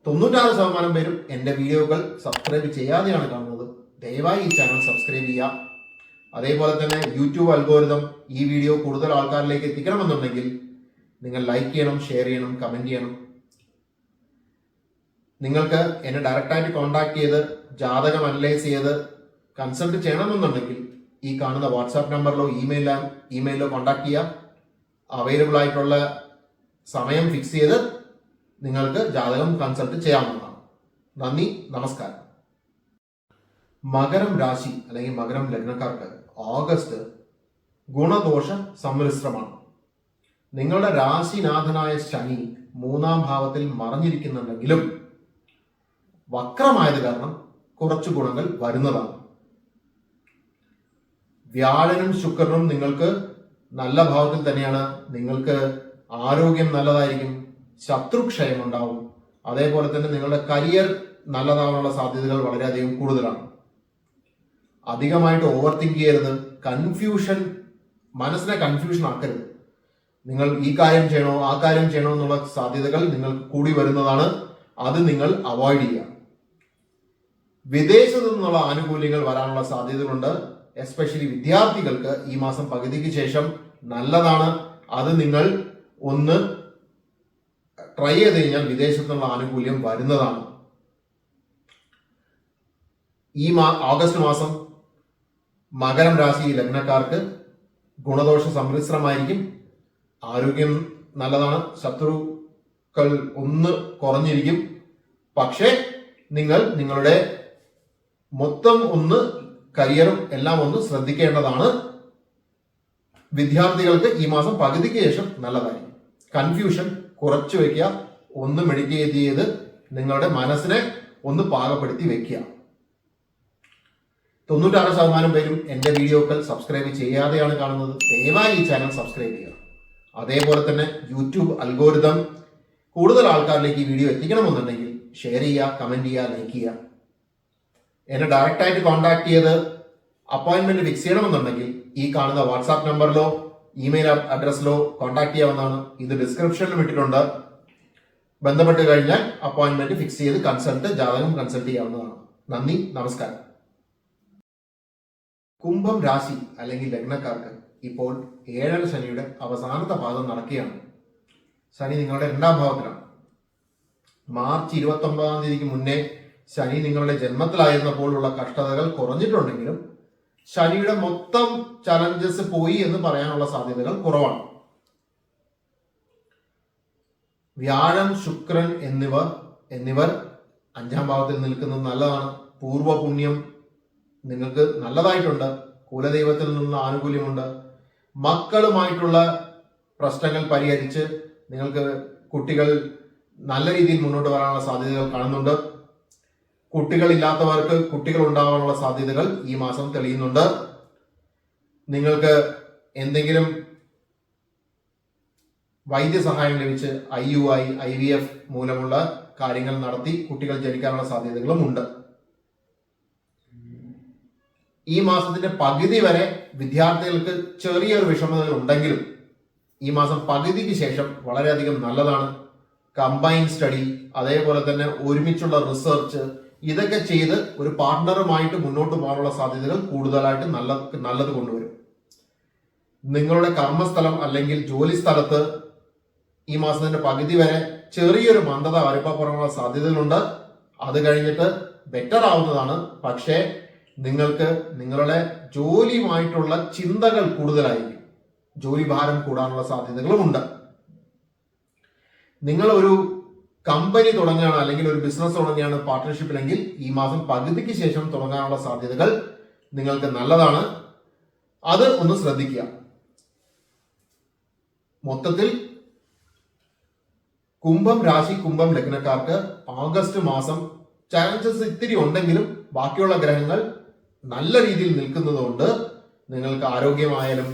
96% പേരും എൻ്റെ വീഡിയോകൾ സബ്സ്ക്രൈബ് ചെയ്യാതെയാണ് കാണുന്നത്. ദയവായി ഈ ചാനൽ സബ്സ്ക്രൈബ് ചെയ്യുക. അതേപോലെ തന്നെ യൂട്യൂബ് അൽഗോരിതം ഈ വീഡിയോ കൂടുതൽ ആൾക്കാരിലേക്ക് എത്തിക്കണമെന്നുണ്ടെങ്കിൽ നിങ്ങൾ ലൈക്ക് ചെയ്യണം, ഷെയർ ചെയ്യണം, കമന്റ് ചെയ്യണം. നിങ്ങൾക്ക് എന്നെ ഡയറക്റ്റായിട്ട് കോൺടാക്ട് ചെയ്ത് ജാതകം അനലൈസ് ചെയ്ത് കൺസൾട്ട് ചെയ്യണമെന്നുണ്ടെങ്കിൽ ഈ കാണുന്ന വാട്സാപ്പ് നമ്പറിലോ ഇമെയിലോ കോൺടാക്ട് ചെയ്യുക. അവൈലബിൾ ആയിട്ടുള്ള സമയം ഫിക്സ് ചെയ്ത് നിങ്ങൾക്ക് ജാതകം കൺസൾട്ട് ചെയ്യാവുന്നതാണ്. നന്ദി, നമസ്കാരം. മകരം രാശി അല്ലെങ്കിൽ മകരം ലഗ്നക്കാർക്ക് ഓഗസ്റ്റ് ഗുണദോഷ സമ്മിശ്രമാണ്. നിങ്ങളുടെ രാശിനാഥനായ ശനി 3ാം ഭാവത്തിൽ മറഞ്ഞിരിക്കുന്നുണ്ടെങ്കിലും വക്രമായത് കാരണം കുറച്ചു ഗുണങ്ങൾ വരുന്നതാണ്. വ്യാഴനും ശുക്രനും നിങ്ങൾക്ക് നല്ല ഭാവത്തിൽ തന്നെയാണ്. നിങ്ങൾക്ക് ആരോഗ്യം നല്ലതായിരിക്കും, ശത്രുക്ഷയം ഉണ്ടാവും. അതേപോലെ തന്നെ നിങ്ങളുടെ കരിയർ നല്ലതാവാനുള്ള സാധ്യതകൾ വളരെയധികം കൂടുതലാണ്. അധികമായിട്ട് ഓവർ തിങ്ക് ചെയ്യരുത്. മനസ്സിനെ കൺഫ്യൂഷൻ ആക്കരുത്. നിങ്ങൾ ഈ കാര്യം ചെയ്യണോ ആ കാര്യം ചെയ്യണോ എന്നുള്ള സാധ്യതകൾ നിങ്ങൾക്ക് കൂടി വരുന്നതാണ്. അത് നിങ്ങൾ അവോയ്ഡ് ചെയ്യുക. വിദേശത്തു നിന്നുള്ള ആനുകൂല്യങ്ങൾ വരാനുള്ള സാധ്യതകളുണ്ട്. എസ്പെഷ്യലി വിദ്യാർത്ഥികൾക്ക് ഈ മാസം പകുതിക്ക് ശേഷം നല്ലതാണ്. അത് നിങ്ങൾ ഒന്ന് ട്രൈ ചെയ്ത് കഴിഞ്ഞാൽ വിദേശത്തുനിന്നുള്ള ആനുകൂല്യം വരുന്നതാണ്. ഈ ഓഗസ്റ്റ് മാസം മകരം രാശി ലഗ്നക്കാർക്ക് ഗുണദോഷ സമ്മിശ്രമായിരിക്കും. ആരോഗ്യം നല്ലതാണ്, ശത്രുക്കൾ ഒന്ന് കുറഞ്ഞിരിക്കും. പക്ഷേ നിങ്ങൾ നിങ്ങളുടെ മൊത്തം കരിയറും എല്ലാം ശ്രദ്ധിക്കേണ്ടതാണ്. വിദ്യാർത്ഥികൾക്ക് ഈ മാസം പകുതിക്ക് ശേഷം നല്ലതായിരിക്കും. കൺഫ്യൂഷൻ കുറച്ചു വെക്കുക. മെഡിറ്റേറ്റ് ചെയ്ത് നിങ്ങളുടെ മനസ്സിനെ പാകപ്പെടുത്തി വെക്കുക. 96% പേരും എൻ്റെ വീഡിയോകൾ സബ്സ്ക്രൈബ് ചെയ്യാതെയാണ് കാണുന്നത്. ദയവായി ഈ ചാനൽ സബ്സ്ക്രൈബ് ചെയ്യുക. അതേപോലെ തന്നെ യൂട്യൂബ് അൽഗോരിതം കൂടുതൽ ആൾക്കാരിലേക്ക് ഈ വീഡിയോ എത്തിക്കണമെന്നുണ്ടെങ്കിൽ ഷെയർ ചെയ്യുക, കമന്റ് ചെയ്യുക, ലൈക്ക് ചെയ്യുക. എന്നെ ഡയറക്റ്റായിട്ട് കോൺടാക്ട് ചെയ്ത് അപ്പോയിന്റ്മെന്റ് ഫിക്സ് ചെയ്യണമെന്നുണ്ടെങ്കിൽ ഈ കാണുന്ന വാട്സാപ്പ് നമ്പറിലോ ഇമെയിൽ അഡ്രസ്സിലോ കോൺടാക്ട് ചെയ്യാവുന്നതാണ്. ഇത് ഡിസ്ക്രിപ്ഷനിലും ഇട്ടിട്ടുണ്ട്. ബന്ധപ്പെട്ട് കഴിഞ്ഞാൽ അപ്പോയിന്റ്മെന്റ് ഫിക്സ് ചെയ്ത് ജാതകം കൺസൾട്ട് ചെയ്യാവുന്നതാണ്. നന്ദി, നമസ്കാരം. കുംഭം രാശി അല്ലെങ്കിൽ ലഗ്നക്കാർക്ക് ഇപ്പോൾ 7 ശനിയുടെ അവസാനത്തെ പാദം നടക്കുകയാണ്. ശനി നിങ്ങളുടെ 2ാം ഭാവത്തിലാണ്. മാർച്ച് 29-ാം തീയതിക്ക് മുന്നേ ശനി നിങ്ങളുടെ ജന്മത്തിലായിരുന്നപ്പോഴുള്ള കഷ്ടതകൾ കുറഞ്ഞിട്ടുണ്ടെങ്കിലും ശനിയുടെ മൊത്തം ചലഞ്ചസ് പോയി എന്ന് പറയാനുള്ള സാധ്യതകൾ കുറവാണ്. വ്യാഴം, ശുക്രൻ എന്നിവർ 5ാം ഭാവത്തിൽ നിൽക്കുന്നത് നല്ലതാണ്. പൂർവ്വ പുണ്യം നിങ്ങൾക്ക് നല്ലതായിട്ടുണ്ട്. കുലദൈവത്തിൽ നിന്നുള്ള ആനുകൂല്യമുണ്ട്. മക്കളുമായിട്ടുള്ള പ്രശ്നങ്ങൾ പരിഹരിച്ച് നിങ്ങൾക്ക് കുട്ടികൾ നല്ല രീതിയിൽ മുന്നോട്ട് വരാനുള്ള സാധ്യതകൾ കാണുന്നുണ്ട്. കുട്ടികളില്ലാത്തവർക്ക് കുട്ടികൾ ഉണ്ടാകാനുള്ള സാധ്യതകൾ ഈ മാസം തെളിയുന്നുണ്ട്. നിങ്ങൾക്ക് എന്തെങ്കിലും വൈദ്യസഹായം ലഭിച്ച് IUI, IVF മൂലമുള്ള കാര്യങ്ങൾ നടത്തി കുട്ടികൾ ജനിക്കാനുള്ള സാധ്യതകളും ഉണ്ട്. ഈ മാസത്തിന്റെ പകുതി വരെ വിദ്യാർത്ഥികൾക്ക് ചെറിയൊരു വിഷമതകൾ ഉണ്ടെങ്കിലും ഈ മാസം പകുതിക്ക് ശേഷം വളരെയധികം നല്ലതാണ്. കമ്പൈൻ സ്റ്റഡി, അതേപോലെ തന്നെ ഒരുമിച്ചുള്ള റിസർച്ച്, ഇതൊക്കെ ചെയ്ത് ഒരു പാർട്ട്ണറുമായിട്ട് മുന്നോട്ട് പോകാനുള്ള സാധ്യതകൾ കൂടുതലായിട്ട് നല്ലത് കൊണ്ടുവരും. നിങ്ങളുടെ കർമ്മസ്ഥലം അല്ലെങ്കിൽ ജോലി സ്ഥലത്ത് ഈ മാസത്തിന്റെ പകുതി വരെ ചെറിയൊരു മന്ദത അനുഭവപ്പെടാനുള്ള സാധ്യതകളുണ്ട്. അത് കഴിഞ്ഞിട്ട് ബെറ്റർ ആവുന്നതാണ്. പക്ഷേ നിങ്ങൾക്ക് നിങ്ങളുടെ ജോലിയുമായിട്ടുള്ള ചിന്തകൾ കൂടുതലായിരിക്കും. ജോലി ഭാരം കൂടാനുള്ള സാധ്യതകളുമുണ്ട്. നിങ്ങൾ ഒരു കമ്പനി തുടങ്ങുകയാണ് അല്ലെങ്കിൽ ഒരു ബിസിനസ് തുടങ്ങുകയാണ് പാർട്ട്ണർഷിപ്പിലെങ്കിൽ ഈ മാസം പകുതിക്ക് ശേഷം തുടങ്ങാനുള്ള സാധ്യതകൾ നിങ്ങൾക്ക് നല്ലതാണ്. അത് ഒന്ന് ശ്രദ്ധിക്കുക. മൊത്തത്തിൽ കുംഭം രാശി, കുംഭം ലഗ്നക്കാർക്ക് ഓഗസ്റ്റ് മാസം ചാലഞ്ചസ് ഇത്തിരി ഉണ്ടെങ്കിലും ബാക്കിയുള്ള ഗ്രഹങ്ങൾ നല്ല രീതിയിൽ നിൽക്കുന്നതുകൊണ്ട് നിങ്ങൾക്ക് ആരോഗ്യമായാലും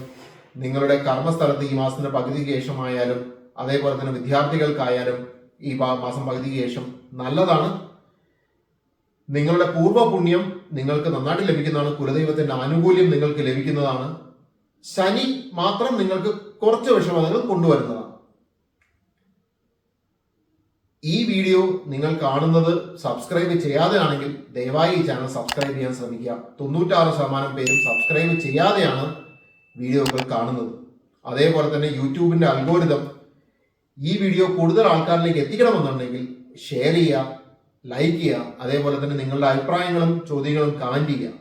നിങ്ങളുടെ കർമ്മസ്ഥലത്ത് ഈ മാസത്തിന്റെ പകുതിക്ക് ശേഷമായാലും അതേപോലെ തന്നെ വിദ്യാർത്ഥികൾക്കായാലും ഈ മാസം പകുതിക്ക് ശേഷം നല്ലതാണ്. നിങ്ങളുടെ പൂർവ്വ പുണ്യം നിങ്ങൾക്ക് നന്നായിട്ട് ലഭിക്കുന്നതാണ്. കുലദൈവത്തിന്റെ ആനുകൂല്യം നിങ്ങൾക്ക് ലഭിക്കുന്നതാണ്. ശനി മാത്രം നിങ്ങൾക്ക് കുറച്ച് വിഷമതകൾ കൊണ്ടുവരുന്നതാണ്. ഈ വീഡിയോ നിങ്ങൾ കാണുന്നത് സബ്സ്ക്രൈബ് ചെയ്യാതെ ആണെങ്കിൽ ദയവായി ഈ ചാനൽ സബ്സ്ക്രൈബ് ചെയ്യാൻ ശ്രമിക്കുക. 96% പേരും സബ്സ്ക്രൈബ് ചെയ്യാതെയാണ് വീഡിയോകൾ കാണുന്നത്. അതേപോലെ തന്നെ യൂട്യൂബിന്റെ അൽഗോരിതം ഈ വീഡിയോ കൂടുതൽ ആൾക്കാരിലേക്ക് എത്തിക്കണമെന്നുണ്ടെങ്കിൽ ഷെയർ ചെയ്യുക, ലൈക്ക് ചെയ്യുക, അതേപോലെ തന്നെ നിങ്ങളുടെ അഭിപ്രായങ്ങളും ചോദ്യങ്ങളും കമന്റ് ചെയ്യുക.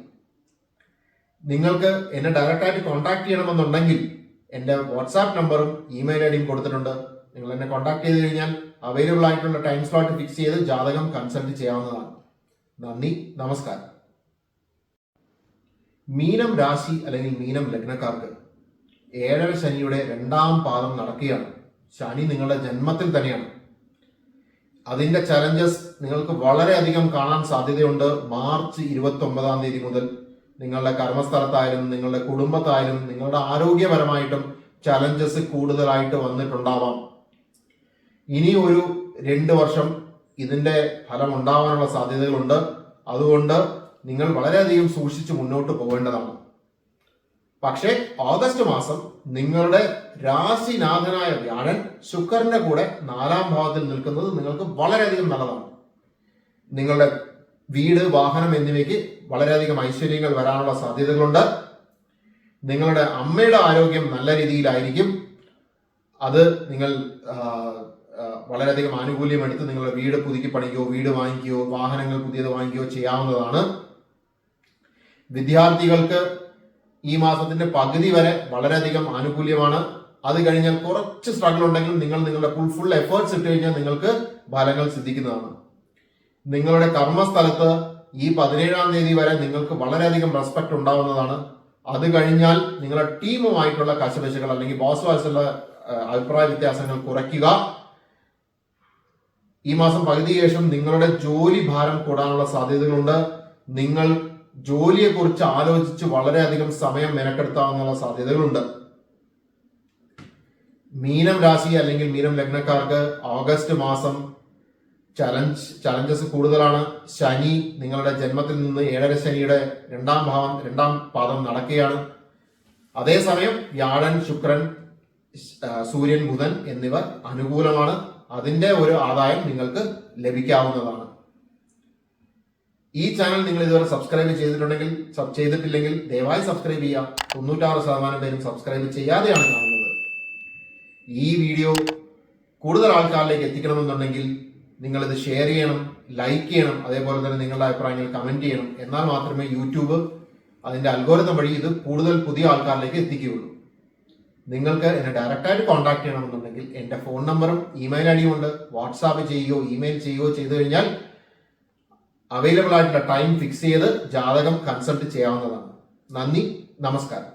നിങ്ങൾക്ക് എന്നെ ഡയറക്റ്റായിട്ട് കോൺടാക്ട് ചെയ്യണമെന്നുണ്ടെങ്കിൽ എൻ്റെ വാട്സാപ്പ് നമ്പറും ഇമെയിൽ ഐഡിയും കൊടുത്തിട്ടുണ്ട്. നിങ്ങൾ എന്നെ കോൺടാക്ട് ചെയ്ത് കഴിഞ്ഞാൽ അവൈലബിൾ ആയിട്ടുള്ള ടൈം സ്ലോട്ട് ഫിക്സ് ചെയ്ത് ജാതകം കൺസൾട്ട് ചെയ്യാവുന്നതാണ്. നന്ദി, നമസ്കാരം. മീനം രാശി അല്ലെങ്കിൽ മീനം ലഗ്നക്കാർക്ക് 7 ശനിയുടെ 2ാം പാദം നടക്കുകയാണ്. ശനി നിങ്ങളുടെ ജന്മത്തിൽ തന്നെയാണ്. അതിന്റെ ചലഞ്ചസ് നിങ്ങൾക്ക് വളരെയധികം കാണാൻ സാധ്യതയുണ്ട്. മാർച്ച് 29-ാം തീയതി മുതൽ നിങ്ങളുടെ കർമ്മസ്ഥലത്തായാലും നിങ്ങളുടെ കുടുംബത്തായാലും നിങ്ങളുടെ ആരോഗ്യപരമായിട്ടും ചലഞ്ചസ് കൂടുതലായിട്ട് വന്നിട്ടുണ്ടാവാം. ഇനി ഒരു 2 വർഷം ഇതിന്റെ ഫലം ഉണ്ടാവാനുള്ള സാധ്യതകളുണ്ട്. അതുകൊണ്ട് നിങ്ങൾ വളരെയധികം സൂക്ഷിച്ച് മുന്നോട്ട് പോകേണ്ടതാണ്. പക്ഷേ ഓഗസ്റ്റ് മാസം നിങ്ങളുടെ രാശിനാഥനായ വ്യാഴൻ ശുക്രന്റെ കൂടെ 4ാം ഭാവത്തിൽ നിൽക്കുന്നത് നിങ്ങൾക്ക് വളരെയധികം നല്ലതാണ്. നിങ്ങളുടെ വീട്, വാഹനം എന്നിവയ്ക്ക് വളരെയധികം ഐശ്വര്യങ്ങൾ വരാനുള്ള സാധ്യതകളുണ്ട്. നിങ്ങളുടെ അമ്മയുടെ ആരോഗ്യം നല്ല രീതിയിലായിരിക്കും. അത് നിങ്ങൾ വളരെയധികം ആനുകൂല്യം എടുത്ത് നിങ്ങളുടെ വീട് പുതുക്കി പണിക്കുകയോ വീട് വാങ്ങിക്കുകയോ വാഹനങ്ങൾ പുതിയത് വാങ്ങിക്കുകയോ ചെയ്യാവുന്നതാണ്. വിദ്യാർത്ഥികൾക്ക് ഈ മാസത്തിന്റെ പകുതി വരെ വളരെയധികം ആനുകൂല്യമാണ്. അത് കഴിഞ്ഞാൽ കുറച്ച് സ്ട്രഗിൾ ഉണ്ടെങ്കിലും നിങ്ങൾ നിങ്ങളുടെ ഫുൾ എഫേർട്സ് ഇട്ട് കഴിഞ്ഞാൽ നിങ്ങൾക്ക് ഫലങ്ങൾ സിദ്ധിക്കുന്നതാണ്. നിങ്ങളുടെ കർമ്മസ്ഥലത്ത് ഈ 17-ാം തീയതി വരെ നിങ്ങൾക്ക് വളരെയധികം റെസ്പെക്ട് ഉണ്ടാവുന്നതാണ്. അത് കഴിഞ്ഞാൽ നിങ്ങളുടെ ടീമുമായിട്ടുള്ള കശപിശകൾ അല്ലെങ്കിൽ ബോസ് വായിട്ടുള്ള അഭിപ്രായ വ്യത്യാസങ്ങൾ കുറയ്ക്കുക. ഈ മാസം പകുതി ശേഷം നിങ്ങളുടെ ജോലി ഭാരം കൂടാനുള്ള സാധ്യതകളുണ്ട്. നിങ്ങൾ ജോലിയെക്കുറിച്ച് ആലോചിച്ച് വളരെയധികം സമയം മെനക്കെടുത്താവുന്ന സാധ്യതകളുണ്ട്. മീനം രാശി അല്ലെങ്കിൽ മീനം ലഗ്നക്കാർക്ക് ഓഗസ്റ്റ് മാസം ചലഞ്ചസ് കൂടുതലാണ്. ശനി നിങ്ങളുടെ ജന്മത്തിൽ നിന്ന് 7.5 ശനിയുടെ രണ്ടാം പാദം നടക്കുകയാണ്. അതേസമയം വ്യാഴൻ, ശുക്രൻ, സൂര്യൻ, ബുധൻ എന്നിവർ അനുകൂലമാണ്. അതിന്റെ ഒരു ആദായം നിങ്ങൾക്ക് ലഭിക്കാവുന്നതാണ്. ഈ ചാനൽ നിങ്ങൾ ഇതുവരെ സബ്സ്ക്രൈബ് ചെയ്തിട്ടില്ലെങ്കിൽ ദയവായി സബ്സ്ക്രൈബ് ചെയ്യുക. 96% പേരും സബ്സ്ക്രൈബ് ചെയ്യാതെയാണ് കാണുന്നത്. ഈ വീഡിയോ കൂടുതൽ ആൾക്കാരിലേക്ക് എത്തിക്കണമെന്നുണ്ടെങ്കിൽ നിങ്ങളിത് ഷെയർ ചെയ്യണം, ലൈക്ക് ചെയ്യണം, അതേപോലെ തന്നെ നിങ്ങളുടെ അഭിപ്രായങ്ങൾ കമന്റ് ചെയ്യണം. എന്നാൽ മാത്രമേ യൂട്യൂബ് അതിന്റെ അൽഗോരിതം വഴി ഇത് കൂടുതൽ പുതിയ ആൾക്കാരിലേക്ക് എത്തിക്കുകയുള്ളൂ. നിങ്ങൾക്ക് എന്നെ ഡയറക്റ്റായിട്ട് കോൺടാക്ട് ചെയ്യണമെന്നുണ്ടെങ്കിൽ എൻ്റെ ഫോൺ നമ്പറും ഇമെയിൽ ഐഡിയും ഉണ്ട്. വാട്സാപ്പ് ചെയ്യുകയോ ഇമെയിൽ ചെയ്യുകയോ ചെയ്തു കഴിഞ്ഞാൽ അവൈലബിൾ ആയിട്ടുള്ള ടൈം ഫിക്സ് ചെയ്ത് ജാതകം കൺസൾട്ട് ചെയ്യാവുന്നതാണ്. നന്ദി, നമസ്കാരം.